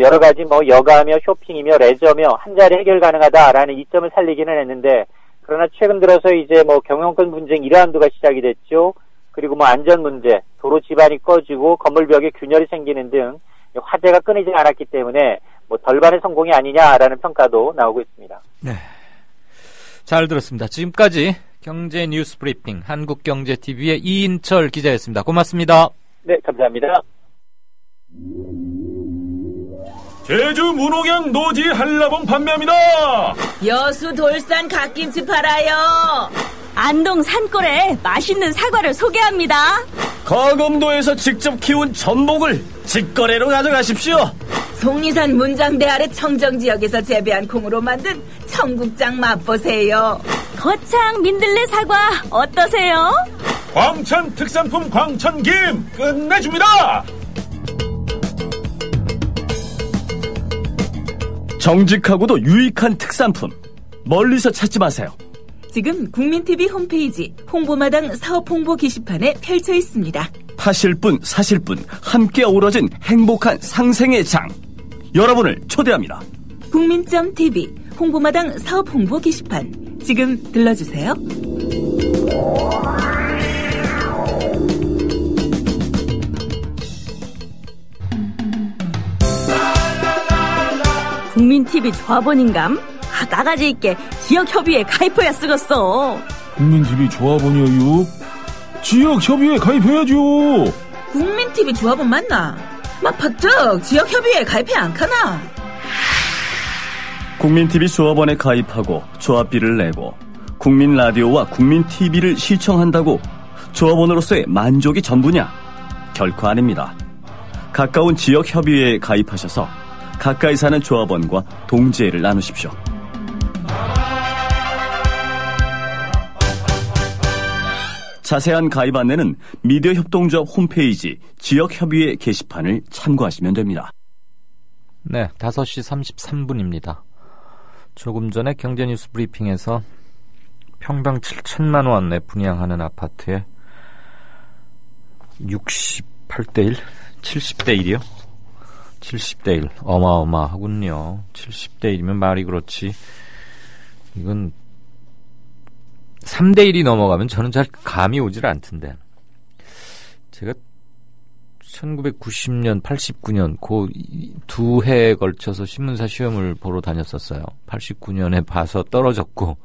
여러 가지 여가며 쇼핑이며 레저며 한 자리 해결 가능하다라는 이점을 살리기는 했는데, 그러나 최근 들어서 이제 경영권 분쟁 이란도가 시작이 됐죠. 그리고 안전 문제, 도로 지반이 꺼지고 건물벽에 균열이 생기는 등 화재가 끊이지 않았기 때문에 덜반의 성공이 아니냐라는 평가도 나오고 있습니다. 네, 잘 들었습니다. 지금까지 경제 뉴스 브리핑 한국경제TV의 이인철 기자였습니다. 고맙습니다. 네, 감사합니다. 제주 문옥양 노지 한라봉 판매합니다. 여수 돌산 갓김치 팔아요. 안동 산골에 맛있는 사과를 소개합니다. 거금도에서 직접 키운 전복을 직거래로 가져가십시오. 속리산 문장대 아래 청정지역에서 재배한 콩으로 만든 청국장 맛보세요. 거창 민들레 사과 어떠세요? 광천 특산품 광천김 끝내줍니다. 정직하고도 유익한 특산품, 멀리서 찾지 마세요. 지금 국민TV 홈페이지 홍보마당 사업홍보 게시판에 펼쳐 있습니다. 파실 분, 사실 분, 함께 어우러진 행복한 상생의 장. 여러분을 초대합니다. 국민.tv 홍보마당 사업홍보 게시판 지금 들러주세요. 국민TV 조합원인감? 나가지 있게 지역협의회에 가입해야 쓰겠어. 국민TV 조합원이에요. 지역협의회에 가입해야죠. 국민TV 조합원 맞나? 막 퍼뜩 지역협의회에 가입해 안 카나? 국민TV 조합원에 가입하고 조합비를 내고 국민라디오와 국민TV를 시청한다고 조합원으로서의 만족이 전부냐? 결코 아닙니다. 가까운 지역협의회에 가입하셔서 가까이 사는 조합원과 동지애를 나누십시오. 자세한 가입 안내는 미디어협동조합 홈페이지 지역협의회 게시판을 참고하시면 됩니다. 네, 5시 33분입니다. 조금 전에 경제뉴스 브리핑에서 평당 7천만 원에 분양하는 아파트에 68대1? 70대 1이요? 70대 1. 어마어마하군요. 70대 1이면 말이 그렇지. 이건 3대 1이 넘어가면 저는 잘 감이 오질 않던데. 제가 1990년, 89년 그 두 해에 걸쳐서 신문사 시험을 보러 다녔었어요. 89년에 봐서 떨어졌고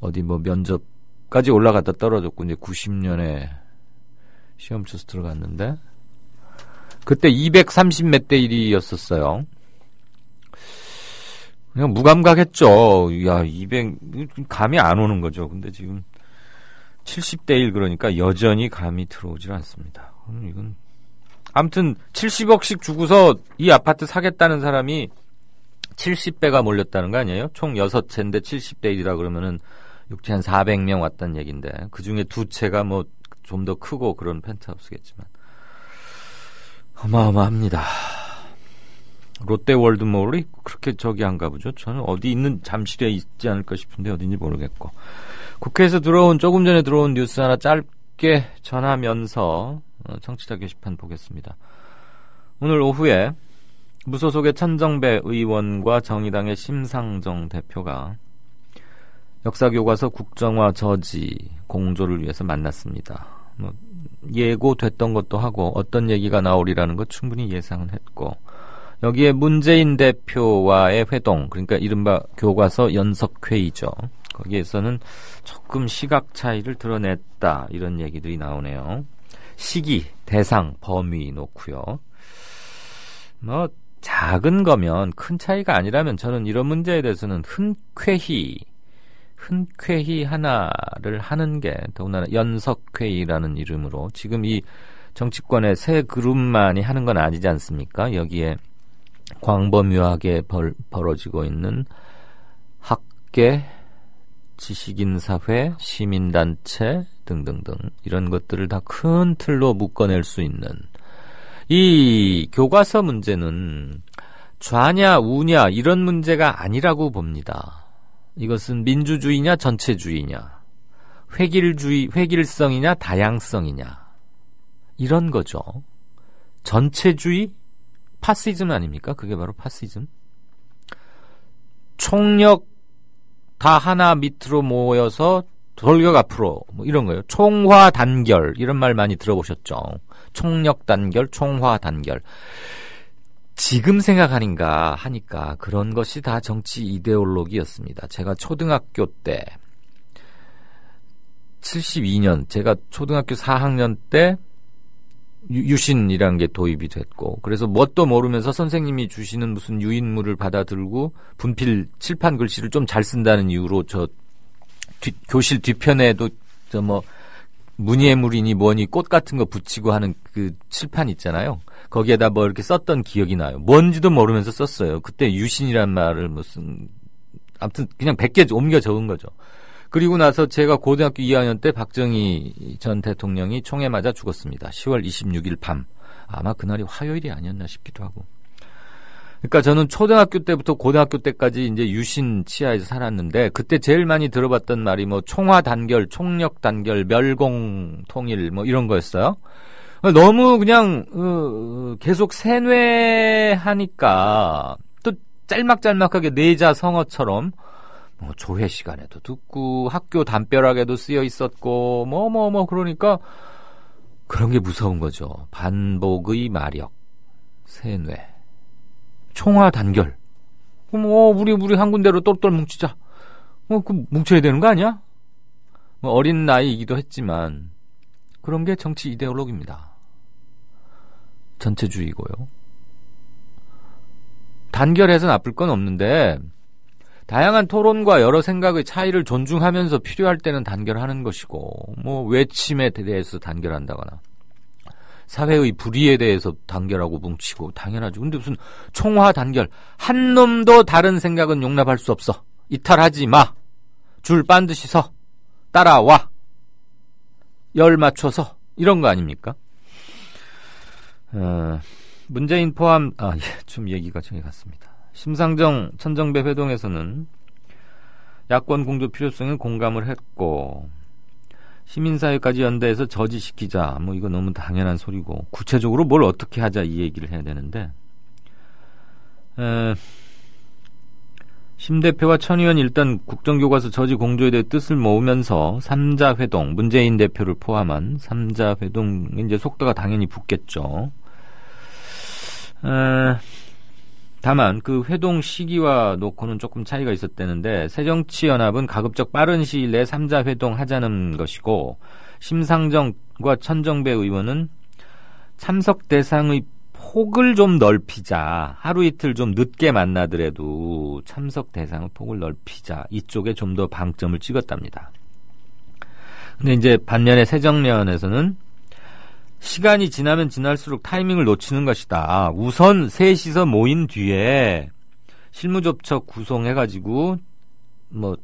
어디 뭐 면접까지 올라갔다 떨어졌고 이제 90년에 시험 쳐서 들어갔는데 그때 230 몇 대 1이었었어요. 그냥 무감각했죠. 야, 200 감이 안 오는 거죠. 근데 지금 70대 1 그러니까 여전히 감이 들어오질 않습니다. 이건 아무튼 70억씩 주고서 이 아파트 사겠다는 사람이 70배가 몰렸다는 거 아니에요? 총 6채인데 70대 1이라 그러면은 6채 한 400명 왔다는 얘기인데 그중에 2채가 뭐 좀 더 크고 그런 펜트하우스겠지만 어마어마합니다. 롯데월드몰이 그렇게 저기 한가 보죠. 저는 어디 있는 잠실에 있지 않을까 싶은데 어딘지 모르겠고. 국회에서 조금 전에 들어온 뉴스 하나 짧게 전하면서 청취자 게시판 보겠습니다. 오늘 오후에 무소속의 천정배 의원과 정의당의 심상정 대표가 역사교과서 국정화 저지 공조를 위해서 만났습니다. 예고됐던 것도 하고 어떤 얘기가 나오리라는 것 충분히 예상은 했고 여기에 문재인 대표와의 회동, 그러니까 이른바 교과서 연석회의죠. 거기에서는 조금 시각 차이를 드러냈다 이런 얘기들이 나오네요. 시기, 대상, 범위 놓고요. 뭐 작은 거면 큰 차이가 아니라면 저는 이런 문제에 대해서는 흔쾌히 하나를 하는 게 더군다나 연석회의라는 이름으로 지금 이 정치권의 세 그룹만이 하는 건 아니지 않습니까? 여기에 광범위하게 벌어지고 있는 학계, 지식인사회, 시민단체 등등등 이런 것들을 다 큰 틀로 묶어낼 수 있는 이 교과서 문제는 좌냐 우냐 이런 문제가 아니라고 봅니다. 이것은 민주주의냐 전체주의냐 획일성이냐 다양성이냐 이런 거죠. 전체주의 파시즘 아닙니까? 그게 바로 파시즘. 총력 다 하나 밑으로 모여서 돌격 앞으로 뭐 이런 거예요. 총화 단결 이런 말 많이 들어보셨죠. 총력 단결, 총화 단결. 지금 생각하는가 하니까 그런 것이 다 정치 이데올로기였습니다. 제가 초등학교 때 72년 제가 초등학교 4학년 때 유신이라는 게 도입이 됐고 그래서 뭣도 모르면서 선생님이 주시는 무슨 유인물을 받아들고 분필 칠판 글씨를 좀 잘 쓴다는 이유로 교실 뒤편에도 문예물이니 뭐니 꽃 같은 거 붙이고 하는 그 칠판 있잖아요. 거기에다 뭐 이렇게 썼던 기억이 나요. 뭔지도 모르면서 썼어요. 그때 유신이란 말을 아무튼 그냥 100개 옮겨 적은 거죠. 그리고 나서 제가 고등학교 2학년 때 박정희 전 대통령이 총에 맞아 죽었습니다. 10월 26일 밤. 아마 그날이 화요일이 아니었나 싶기도 하고. 그러니까 저는 초등학교 때부터 고등학교 때까지 이제 유신 치하에서 살았는데 그때 제일 많이 들어봤던 말이 뭐 총화 단결, 총력 단결, 멸공 통일 뭐 이런 거였어요. 너무 그냥 계속 세뇌하니까 또 짤막짤막하게 내자성어처럼 뭐 조회 시간에도 듣고 학교 담벼락에도 쓰여 있었고 그러니까 그런 게 무서운 거죠. 반복의 마력, 세뇌. 총화 단결. 그럼 우리 한 군데로 똘똘 뭉치자. 그 뭉쳐야 되는 거 아니야? 뭐 어린 나이이기도 했지만 그런 게 정치 이데올로기입니다. 전체주의고요. 단결해서 나쁠 건 없는데 다양한 토론과 여러 생각의 차이를 존중하면서 필요할 때는 단결하는 것이고, 뭐 외침에 대해서 단결한다거나 사회의 불의에 대해서 단결하고 뭉치고 당연하죠. 근데 무슨 총화 단결, 한 놈도 다른 생각은 용납할 수 없어, 이탈하지 마, 줄 반드시 서, 따라와, 열 맞춰서, 이런 거 아닙니까? 문재인 포함, 좀 얘기가 저기 갔습니다. 심상정 천정배 회동에서는 야권 공조 필요성에 공감을 했고, 시민사회까지 연대해서 저지시키자, 뭐 이거 너무 당연한 소리고, 구체적으로 뭘 어떻게 하자 이 얘기를 해야 되는데, 심 대표와 천 의원이 일단 국정교과서 저지 공조에 대해 뜻을 모으면서 3자 회동, 문재인 대표를 포함한 3자 회동, 이제 속도가 당연히 붙겠죠. 다만 그 회동 시기와 놓고는 조금 차이가 있었다는데, 새정치연합은 가급적 빠른 시일 내에 3자 회동 하자는 것이고, 심상정과 천정배 의원은 참석 대상의 폭을 좀 넓히자, 하루 이틀 좀 늦게 만나더라도 참석 대상의 폭을 넓히자, 이쪽에 좀 더 방점을 찍었답니다. 근데 이제 반면에 새정련에서는 시간이 지나면 지날수록 타이밍을 놓치는 것이다. 우선 셋이서 모인 뒤에 실무접촉 구성해가지고 뭐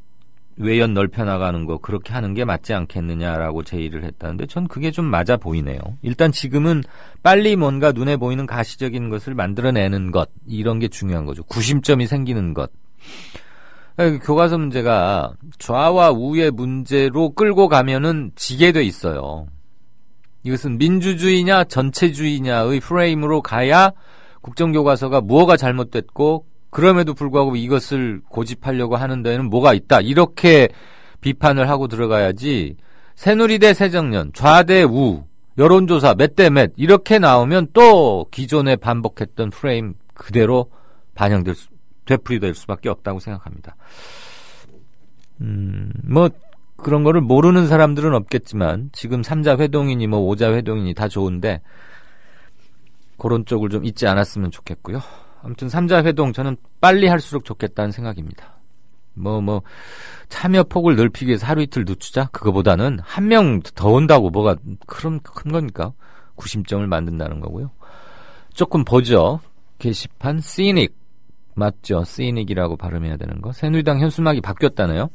외연 넓혀나가는 거, 그렇게 하는 게 맞지 않겠느냐라고 제의를 했다는데, 전 그게 좀 맞아 보이네요. 일단 지금은 빨리 뭔가 눈에 보이는 가시적인 것을 만들어내는 것, 이런 게 중요한 거죠. 구심점이 생기는 것. 교과서 문제가 좌와 우의 문제로 끌고 가면은 지게 돼 있어요. 이것은 민주주의냐 전체주의냐의 프레임으로 가야 국정교과서가 무엇가 잘못됐고, 그럼에도 불구하고 이것을 고집하려고 하는 데에는 뭐가 있다, 이렇게 비판을 하고 들어가야지, 새누리 대 새정년, 좌 대 우, 여론조사 몇 대 몇 이렇게 나오면 또 기존에 반복했던 프레임 그대로 되풀이될 수밖에 없다고 생각합니다. 뭐 그런 거를 모르는 사람들은 없겠지만, 지금 3자 회동이니 뭐 5자 회동이니 다 좋은데 그런 쪽을 좀 잊지 않았으면 좋겠고요. 아무튼 3자 회동 저는 빨리 할수록 좋겠다는 생각입니다. 참여 폭을 넓히기 위해서 하루 이틀 늦추자, 그거보다는 한 명 더 온다고 뭐가 큰 거니까 구심점을 만든다는 거고요. 조금 보죠. 게시판 시닉 맞죠? 시닉이라고 발음해야 되는 거. 새누리당 현수막이 바뀌었다네요.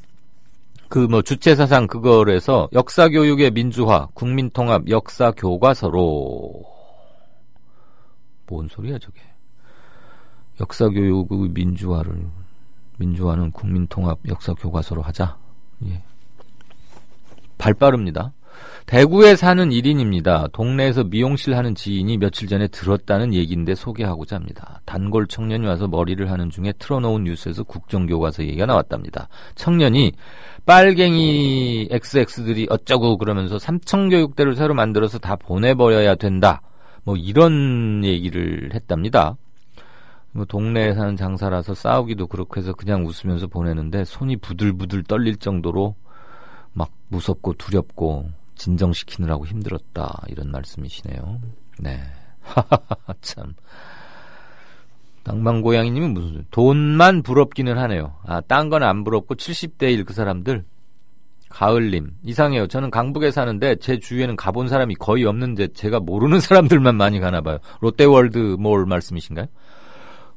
주체사상 그거로 해서 역사교육의 민주화, 국민통합 역사교과서로. 뭔 소리야 저게. 역사교육의 민주화는 국민통합 역사교과서로 하자. 예. 발 빠릅니다. 대구에 사는 1인입니다. 동네에서 미용실 하는 지인이 며칠 전에 들었다는 얘기인데 소개하고자 합니다. 단골 청년이 와서 머리를 하는 중에 틀어놓은 뉴스에서 국정교과서 얘기가 나왔답니다. 청년이 빨갱이 XX들이 어쩌고 그러면서 삼청교육대를 새로 만들어서 다 보내버려야 된다, 뭐 이런 얘기를 했답니다. 동네에 사는 장사라서 싸우기도 그렇고 해서 그냥 웃으면서 보내는데 손이 부들부들 떨릴 정도로 막 무섭고 두렵고 진정시키느라고 힘들었다, 이런 말씀이시네요. 네. 참. 낭만고양이님은 무슨 돈만 부럽기는 하네요. 딴 건 안 부럽고 70대 1 그 사람들. 가을님, 이상해요. 저는 강북에 사는데 제 주위에는 가본 사람이 거의 없는데 제가 모르는 사람들만 많이 가나 봐요. 롯데월드몰 말씀이신가요?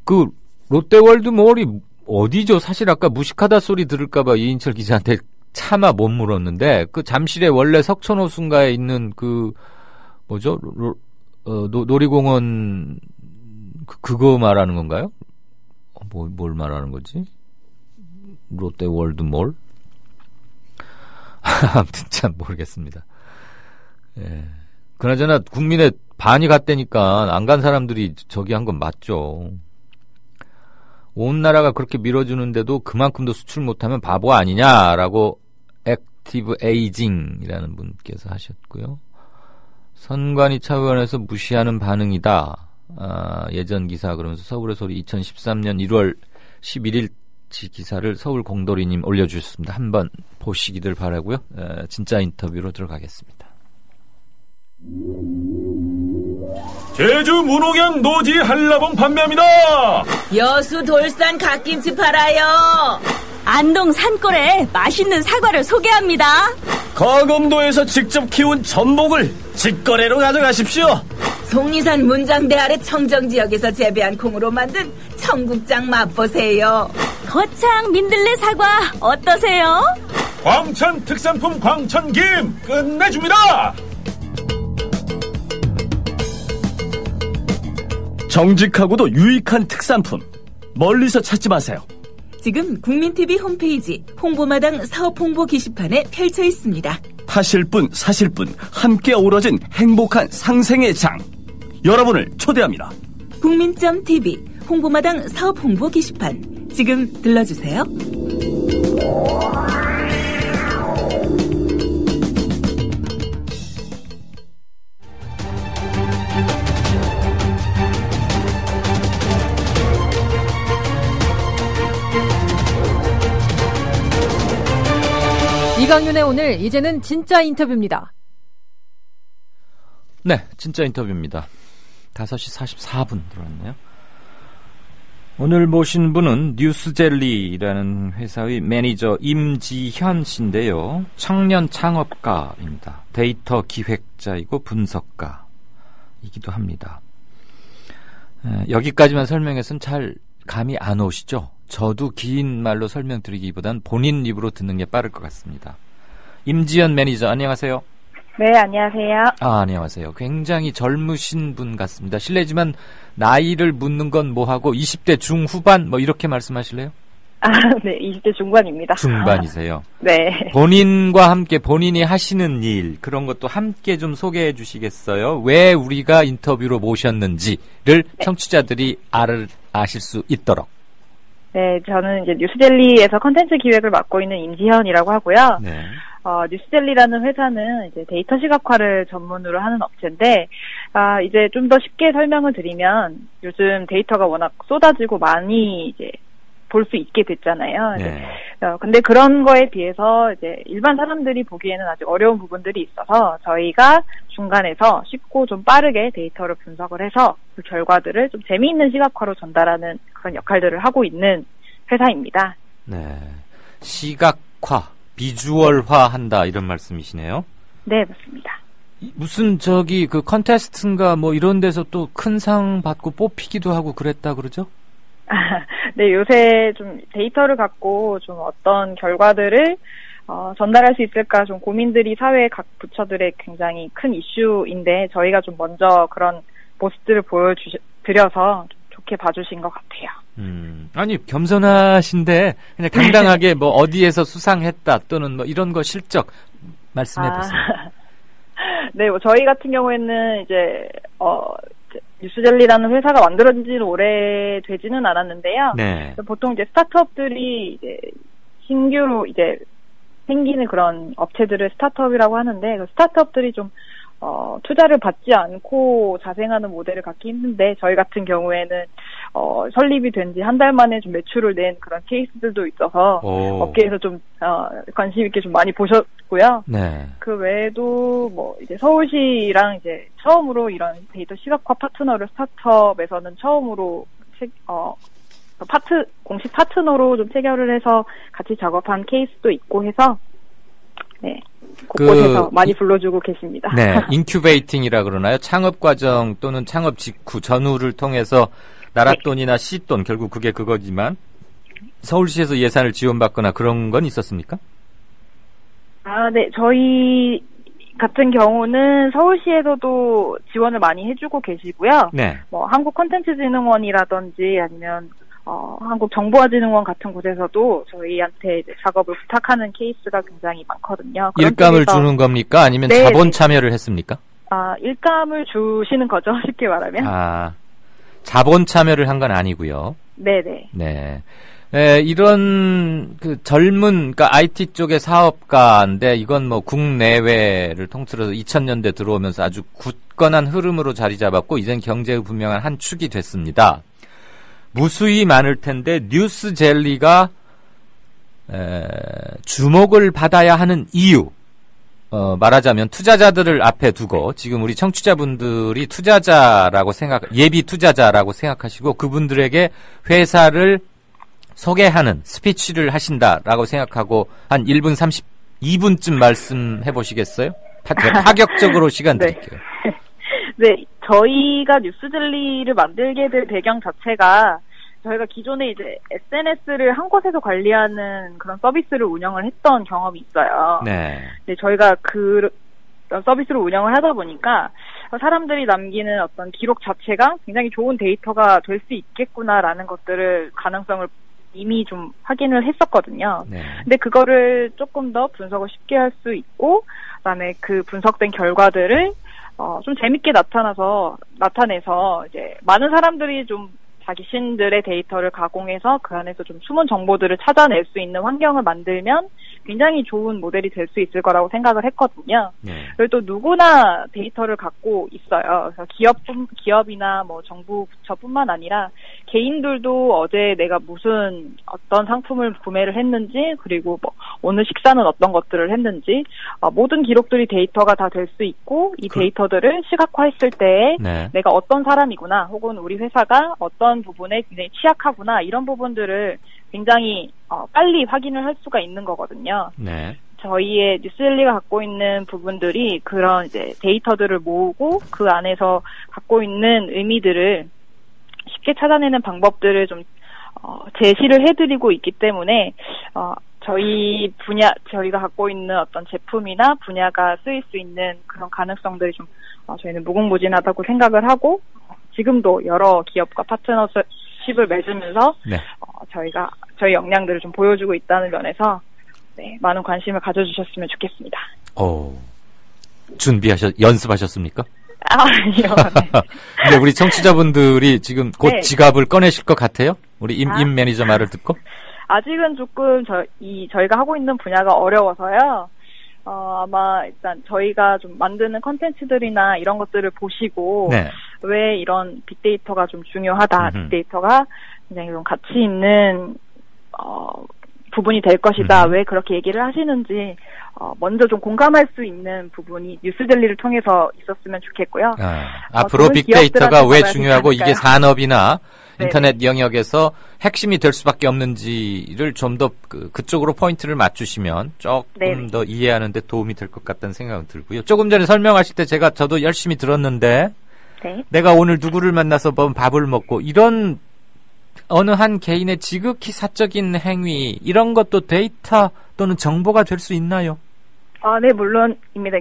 그 롯데월드몰이 어디죠? 사실 아까 무식하다 소리 들을까봐 이인철 기자한테 차마 못 물었는데, 그 잠실에 원래 석촌호수인가에 있는 놀이공원 그거 말하는 건가요? 뭘 말하는 거지? 롯데월드몰? 아무튼 참 모르겠습니다. 예. 그나저나 국민의 반이 갔다니까 안 간 사람들이 저기 한 건 맞죠. 온 나라가 그렇게 밀어주는데도 그만큼도 수출 못하면 바보 아니냐라고 액티브 에이징이라는 분께서 하셨고요. 선관위 차원에서 무시하는 반응이다. 예전 기사 그러면서 서울의 소리 2013년 1월 11일 잡지 기사를 서울 공돌이님 올려주셨습니다. 한번 보시기들 바라고요. 진짜 인터뷰로 들어가겠습니다. 제주 문옥양 노지 한라봉 판매합니다. 여수 돌산 갓김치 팔아요. 안동 산골에 맛있는 사과를 소개합니다. 거금도에서 직접 키운 전복을 직거래로 가져가십시오. 속리산 문장대 아래 청정지역에서 재배한 콩으로 만든 청국장 맛보세요. 거창 민들레 사과 어떠세요? 광천 특산품 광천김 끝내줍니다. 정직하고도 유익한 특산품 멀리서 찾지 마세요. 지금 국민TV 홈페이지 홍보마당 사업 홍보 게시판에 펼쳐 있습니다. 파실 분 사실 분 함께 어우러진 행복한 상생의 장 여러분을 초대합니다. 국민.tv 홍보마당 사업 홍보 게시판 지금 들러주세요. 이강윤의 오늘 이제는 진짜 인터뷰입니다. 네, 진짜 인터뷰입니다. 5시 44분 들어왔네요. 오늘 모신 분은 뉴스젤리라는 회사의 매니저 임지현 씨인데요. 청년 창업가입니다. 데이터 기획자이고 분석가이기도 합니다. 여기까지만 설명해서는 잘 감이 안 오시죠? 저도 긴 말로 설명드리기보단 본인 입으로 듣는 게 빠를 것 같습니다. 임지현 매니저, 안녕하세요. 네, 안녕하세요. 안녕하세요. 굉장히 젊으신 분 같습니다. 실례지만 나이를 묻는 건 뭐하고 20대 중후반 뭐 이렇게 말씀하실래요? 네, 20대 중반입니다. 중반이세요. 네. 본인과 함께 본인이 하시는 일 그런 것도 함께 좀 소개해 주시겠어요? 왜 우리가 인터뷰로 모셨는지를 청취자들이 아실 수 있도록. 네, 저는 이제 뉴스젤리에서 컨텐츠 기획을 맡고 있는 임지현이라고 하고요. 네. 뉴스젤리라는 회사는 이제 데이터 시각화를 전문으로 하는 업체인데, 이제 좀 더 쉽게 설명을 드리면 요즘 데이터가 워낙 쏟아지고 많이 이제 볼 수 있게 됐잖아요. 네. 근데 그런 거에 비해서 이제 일반 사람들이 보기에는 아직 어려운 부분들이 있어서 저희가 중간에서 쉽고 좀 빠르게 데이터를 분석을 해서 그 결과들을 좀 재미있는 시각화로 전달하는 그런 역할들을 하고 있는 회사입니다. 네. 시각화, 비주얼화 한다 이런 말씀이시네요. 네, 맞습니다. 무슨 그 컨테스트인가 뭐 이런 데서 또 큰 상 받고 뽑히기도 하고 그랬다 그러죠? 네, 요새 좀 데이터를 갖고 좀 어떤 결과들을 전달할 수 있을까 좀 고민들이 사회 각 부처들의 굉장히 큰 이슈인데 저희가 좀 먼저 그런 모습들을 보여드려서 좀 좋게 봐주신 것 같아요. 아니 겸손하신데 그냥 당당하게 뭐 어디에서 수상했다 또는 뭐 이런 거 실적 말씀해 보세요. 네, 뭐 저희 같은 경우에는 이제 뉴스젤리라는 회사가 만들어진 지는 오래되지는 않았는데요. 네. 보통 이제 스타트업들이 이제 신규로 이제 생기는 그런 업체들을 스타트업이라고 하는데 그 스타트업들이 좀 투자를 받지 않고 자생하는 모델을 갖기 힘든데 저희 같은 경우에는 설립이 된 지 한 달 만에 좀 매출을 낸 그런 케이스들도 있어서 업계에서 좀 관심 있게 좀 많이 보셨고요. 네. 그 외에도 뭐 이제 서울시랑 이제 처음으로 이런 데이터 시각화 파트너를 스타트업에서는 처음으로 공식 파트너로 좀 체결을 해서 같이 작업한 케이스도 있고 해서 네. 곳곳에서 많이 불러주고 계십니다. 네, 인큐베이팅이라 그러나요? 창업 과정 또는 창업 직후 전후를 통해서 나랏돈이나 씨돈 결국 그게 그거지만 서울시에서 예산을 지원받거나 그런 건 있었습니까? 네, 저희 같은 경우는 서울시에서도 지원을 많이 해주고 계시고요. 네. 뭐 한국콘텐츠진흥원이라든지 아니면 한국정보화진흥원 같은 곳에서도 저희한테 이제 작업을 부탁하는 케이스가 굉장히 많거든요. 일감을 주는 겁니까? 아니면 네, 자본 참여를 했습니까? 일감을 주시는 거죠. 쉽게 말하면. 자본 참여를 한 건 아니고요. 네네. 네. 이런 젊은 그러니까 IT 쪽의 사업가인데 이건 뭐 국내외를 통틀어서 2000년대 들어오면서 아주 굳건한 흐름으로 자리 잡았고 이젠 경제의 분명한 한 축이 됐습니다. 무수히 많을 텐데 뉴스 젤리가 주목을 받아야 하는 이유, 말하자면 투자자들을 앞에 두고 지금 우리 청취자분들이 투자자라고 예비 투자자라고 생각하시고 그분들에게 회사를 소개하는 스피치를 하신다라고 생각하고 한 1분 32분쯤 말씀해 보시겠어요? 파격적으로 시간 드릴게요. 네, 저희가 뉴스젤리를 만들게 된 배경 자체가 저희가 기존에 이제 SNS를 한 곳에서 관리하는 그런 서비스를 운영을 했던 경험이 있어요. 네. 네, 저희가 그런 서비스를 운영을 하다 보니까 사람들이 남기는 어떤 기록 자체가 굉장히 좋은 데이터가 될 수 있겠구나라는 것들을 가능성을 이미 좀 확인을 했었거든요. 네. 근데 그거를 조금 더 분석을 쉽게 할 수 있고, 그다음에 그 분석된 결과들을 좀 재밌게 나타내서 이제 많은 사람들이 좀 자신들의 데이터를 가공해서 그 안에서 좀 숨은 정보들을 찾아낼 수 있는 환경을 만들면 굉장히 좋은 모델이 될 수 있을 거라고 생각을 했거든요. 네. 그리고 또 누구나 데이터를 갖고 있어요. 그래서 기업이나 뭐 정부 부처뿐만 아니라 개인들도 어제 내가 어떤 상품을 구매를 했는지, 그리고 뭐 오늘 식사는 어떤 것들을 했는지, 모든 기록들이 데이터가 다 될 수 있고, 이 데이터들을 시각화했을 때 네. 내가 어떤 사람이구나, 혹은 우리 회사가 어떤 부분에 굉장히 취약하구나, 이런 부분들을 굉장히 빨리 확인을 할 수가 있는 거거든요. 네. 저희의 뉴스젤리가 갖고 있는 부분들이 그런 이제 데이터들을 모으고 그 안에서 갖고 있는 의미들을 쉽게 찾아내는 방법들을 좀 제시를 해드리고 있기 때문에 저희가 갖고 있는 어떤 제품이나 분야가 쓰일 수 있는 그런 가능성들이 좀 저희는 무궁무진하다고 생각을 하고, 지금도 여러 기업과 파트너십을 맺으면서 네. 저희 역량들을 좀 보여주고 있다는 면에서 많은 관심을 가져주셨으면 좋겠습니다. 연습하셨습니까? 아니요. 네. 근데 우리 청취자분들이 지금 곧 네. 지갑을 꺼내실 것 같아요? 우리 임 매니저 말을 듣고? 아직은 조금 저희가 하고 있는 분야가 어려워서요. 아마 일단 저희가 좀 만드는 컨텐츠들이나 이런 것들을 보시고 네. 왜 이런 빅데이터가 좀 중요하다, 빅데이터가 굉장히 좀 가치 있는 부분이 될 것이다, 왜 그렇게 얘기를 하시는지 먼저 좀 공감할 수 있는 부분이 뉴스젤리를 통해서 있었으면 좋겠고요. 앞으로 빅데이터가 왜 중요하고 이게 산업이나 인터넷 영역에서 핵심이 될 수밖에 없는지를 좀 더 그쪽으로 포인트를 맞추시면 조금 더 이해하는 데 도움이 될 것 같다는 생각은 들고요. 조금 전에 설명하실 때 저도 열심히 들었는데 내가 오늘 누구를 만나서 밥을 먹고 이런 어느 한 개인의 지극히 사적인 행위 이런 것도 데이터 또는 정보가 될 수 있나요? 네, 물론입니다.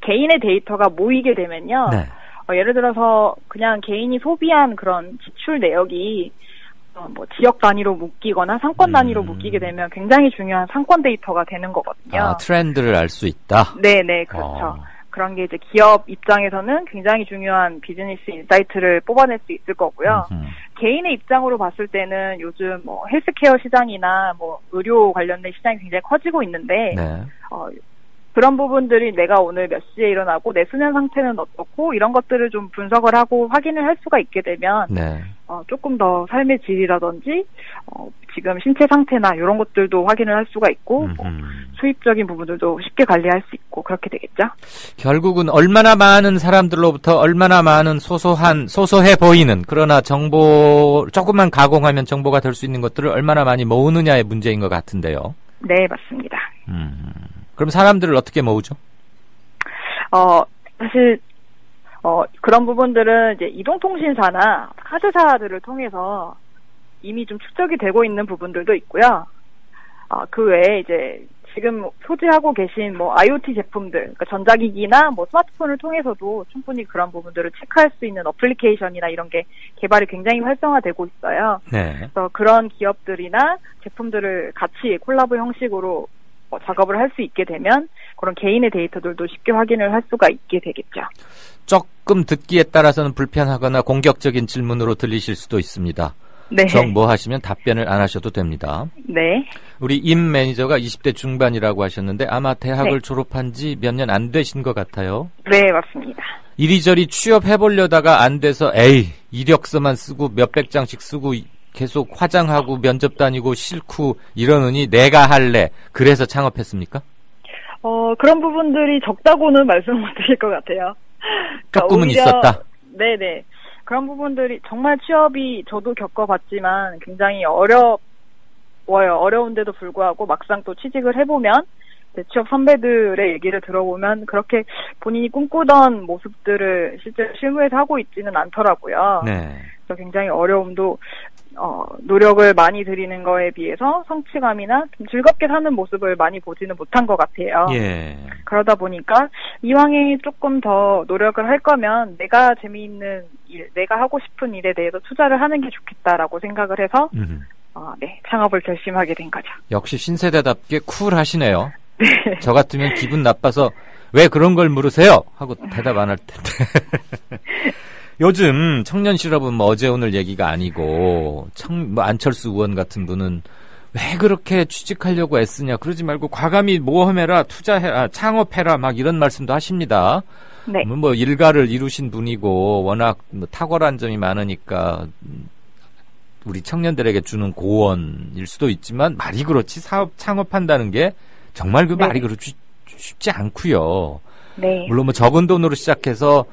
개인의 데이터가 모이게 되면요. 네. 예를 들어서 그냥 개인이 소비한 그런 지출 내역이 뭐 지역 단위로 묶이거나 상권 단위로 묶이게 되면 굉장히 중요한 상권 데이터가 되는 거거든요. 트렌드를 알 수 있다? 네네, 그렇죠. 그런 게 이제 기업 입장에서는 굉장히 중요한 비즈니스 인사이트를 뽑아낼 수 있을 거고요. 개인의 입장으로 봤을 때는 요즘 뭐 헬스케어 시장이나 뭐 의료 관련된 시장이 굉장히 커지고 있는데, 그런 부분들이 내가 오늘 몇 시에 일어나고 내 수면 상태는 어떻고 이런 것들을 좀 분석을 하고 확인을 할 수가 있게 되면 조금 더 삶의 질이라든지 지금 신체 상태나 이런 것들도 확인을 할 수가 있고 수입적인 부분들도 쉽게 관리할 수 있고 그렇게 되겠죠. 결국은 얼마나 많은 사람들로부터 얼마나 많은 소소해 보이는 그러나 조금만 가공하면 정보가 될 수 있는 것들을 얼마나 많이 모으느냐의 문제인 것 같은데요. 네, 맞습니다. 그럼 사람들을 어떻게 모으죠? 사실 그런 부분들은 이제 이동통신사나 카드사들을 통해서 이미 좀 축적이 되고 있는 부분들도 있고요. 그 외에 이제 지금 소지하고 계신 뭐 IoT 제품들, 그러니까 전자기기나 뭐 스마트폰을 통해서도 충분히 그런 부분들을 체크할 수 있는 어플리케이션이나 이런 게 개발이 굉장히 활성화되고 있어요. 그래서 그런 기업들이나 제품들을 같이 콜라보 형식으로 작업을 할 수 있게 되면 그런 개인의 데이터들도 쉽게 확인을 할 수가 있게 되겠죠. 조금 듣기에 따라서는 불편하거나 공격적인 질문으로 들리실 수도 있습니다. 네. 정보하시면 답변을 안 하셔도 됩니다. 네. 우리 임 매니저가 20대 중반이라고 하셨는데 아마 대학을 졸업한 지 몇 년 안 되신 것 같아요. 네, 맞습니다. 이리저리 취업해보려다가 안 돼서 이력서만 쓰고 몇백 장씩 쓰고 계속 화장하고 면접 다니고 싫고 이러느니 내가 할래. 그래서 창업했습니까? 그런 부분들이 적다고는 말씀 못 드릴 것 같아요. 조금은 있었다. 네네. 그런 부분들이 정말 취업이 저도 겪어봤지만 굉장히 어려워요. 어려운데도 불구하고 막상 또 취직을 해보면 취업 선배들의 얘기를 들어보면 그렇게 본인이 꿈꾸던 모습들을 실제 실무에서 하고 있지는 않더라고요. 네. 그래서 굉장히 어려움도 노력을 많이 들이는 거에 비해서 성취감이나 좀 즐겁게 사는 모습을 많이 보지는 못한 것 같아요. 예. 그러다 보니까 이왕에 조금 더 노력을 할 거면 내가 재미있는 일, 내가 하고 싶은 일에 대해서 투자를 하는 게 좋겠다라고 생각을 해서 네, 창업을 결심하게 된 거죠. 역시 신세대답게 쿨하시네요. 네. 저 같으면 기분 나빠서 왜 그런 걸 물으세요? 하고 대답 안 할 텐데. 요즘 청년 실업은 뭐 어제 오늘 얘기가 아니고 뭐 안철수 의원 같은 분은 왜 그렇게 취직하려고 애쓰냐 그러지 말고 과감히 모험해라 투자해라 창업해라 막 이런 말씀도 하십니다. 네. 뭐 일가를 이루신 분이고 워낙 뭐 탁월한 점이 많으니까 우리 청년들에게 주는 고언일 수도 있지만 말이 그렇지 사업 창업한다는 게 정말 그 말이 그렇지 쉽지 않고요. 네. 물론 뭐 적은 돈으로 시작해서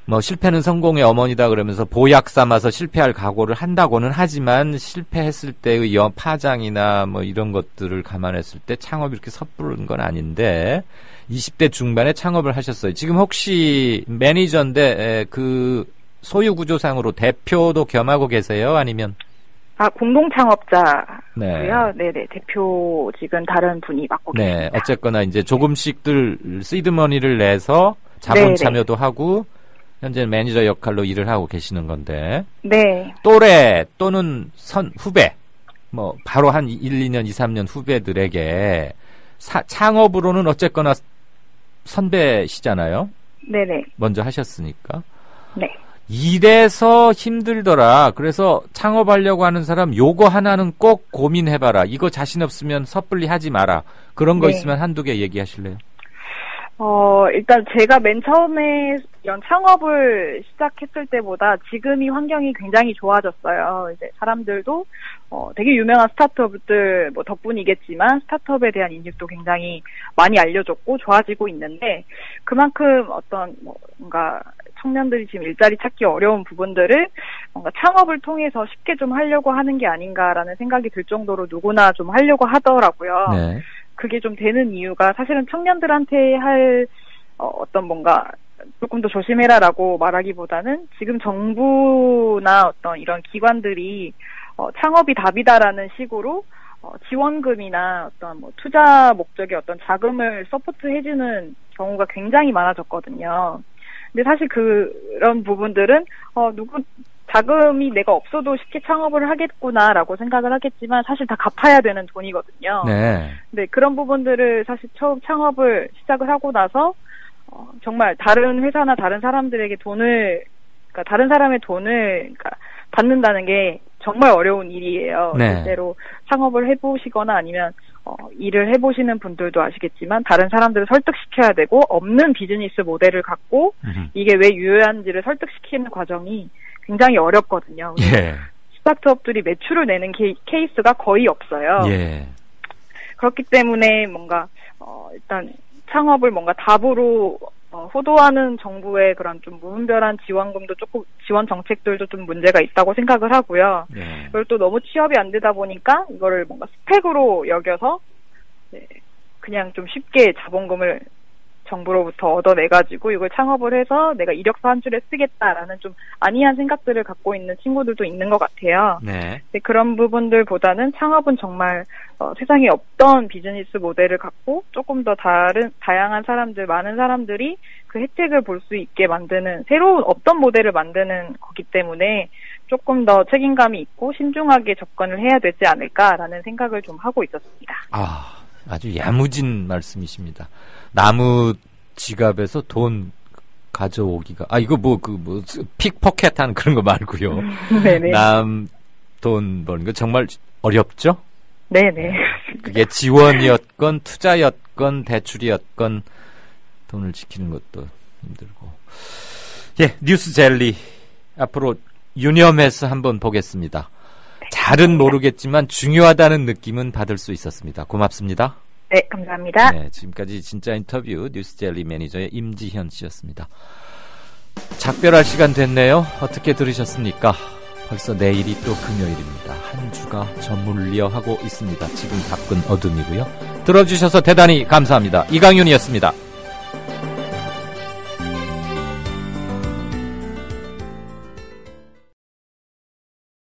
뭐 실패는 성공의 어머니다 그러면서 보약 삼아서 실패할 각오를 한다고는 하지만 실패했을 때의 파장이나 뭐 이런 것들을 감안했을 때 창업이 이렇게 섣부른 건 아닌데 20대 중반에 창업을 하셨어요. 지금 혹시 매니저인데 그 소유 구조상으로 대표도 겸하고 계세요? 아니면? 공동 창업자고요. 네. 네네. 대표직은 다른 분이 맡고 계십니다. 네. 어쨌거나 이제 조금씩들 시드머니를 내서 자본 네네. 참여도 하고 현재 매니저 역할로 일을 하고 계시는 건데. 네. 또래 또는 후배, 뭐, 바로 한 1, 2년, 2, 3년 후배들에게 창업으로는 어쨌거나 선배시잖아요. 네네. 먼저 하셨으니까. 네. 일해서 힘들더라. 그래서 창업하려고 하는 사람 요거 하나는 꼭 고민해봐라. 이거 자신 없으면 섣불리 하지 마라. 그런 거 네. 있으면 한두 개 얘기하실래요? 일단 제가 맨 처음에 이런 창업을 시작했을 때보다 지금이 환경이 굉장히 좋아졌어요. 이제 사람들도 되게 유명한 스타트업들 뭐 덕분이겠지만 스타트업에 대한 인식도 굉장히 많이 알려졌고 좋아지고 있는데 그만큼 어떤 뭔가 청년들이 지금 일자리 찾기 어려운 부분들을 뭔가 창업을 통해서 쉽게 좀 하려고 하는 게 아닌가라는 생각이 들 정도로 누구나 좀 하려고 하더라고요. 네. 그게 좀 되는 이유가 사실은 청년들한테 할 어떤 뭔가 조금 더 조심해라라고 말하기보다는 지금 정부나 어떤 이런 기관들이 창업이 답이다라는 식으로 지원금이나 어떤 뭐 투자 목적의 어떤 자금을 서포트해주는 경우가 굉장히 많아졌거든요. 근데 사실 그런 부분들은 자금이 내가 없어도 쉽게 창업을 하겠구나라고 생각을 하겠지만 사실 다 갚아야 되는 돈이거든요. 네. 네, 그런 부분들을 사실 처음 창업을 시작을 하고 나서 정말 다른 회사나 다른 사람들에게 그러니까 다른 사람의 돈을 받는다는 게 정말 어려운 일이에요. 네. 실제로 창업을 해보시거나 아니면 일을 해보시는 분들도 아시겠지만 다른 사람들을 설득시켜야 되고 없는 비즈니스 모델을 갖고 이게 왜 유효한지를 설득시키는 과정이 굉장히 어렵거든요. 예. 스타트업들이 매출을 내는 케이스가 거의 없어요. 예. 그렇기 때문에 뭔가 일단 창업을 뭔가 답으로 호도하는 정부의 그런 좀 무분별한 지원금도 조금 지원 정책들도 좀 문제가 있다고 생각을 하고요. 네. 그걸 또 너무 취업이 안 되다 보니까 이거를 뭔가 스펙으로 여겨서 그냥 좀 쉽게 자본금을 정부로부터 얻어내가지고 이걸 창업을 해서 내가 이력서 한 줄에 쓰겠다라는 좀 안이한 생각들을 갖고 있는 친구들도 있는 것 같아요. 네. 그런 부분들보다는 창업은 정말 세상에 없던 비즈니스 모델을 갖고 조금 더 다양한 사람들, 많은 사람들이 그 혜택을 볼 수 있게 만드는 새로운 없던 모델을 만드는 거기 때문에 조금 더 책임감이 있고 신중하게 접근을 해야 되지 않을까라는 생각을 좀 하고 있었습니다. 아주 야무진 말씀이십니다. 나무 지갑에서 돈 가져오기가 이거 픽포켓하는 그런 거 말고요. 네네. 남 돈 버는 거 정말 어렵죠? 네네. 그게 지원이었건 투자였건 대출이었건 돈을 지키는 것도 힘들고. 예, 뉴스 젤리 앞으로 유념해서 한번 보겠습니다. 잘은 모르겠지만 중요하다는 느낌은 받을 수 있었습니다. 고맙습니다. 네, 감사합니다. 네, 지금까지 진짜 인터뷰 뉴스젤리 매니저의 임지현 씨였습니다. 작별할 시간 됐네요. 어떻게 들으셨습니까? 벌써 내일이 또 금요일입니다. 한 주가 저물려 하고 있습니다. 지금 밖은 어둠이고요. 들어주셔서 대단히 감사합니다. 이강윤이었습니다.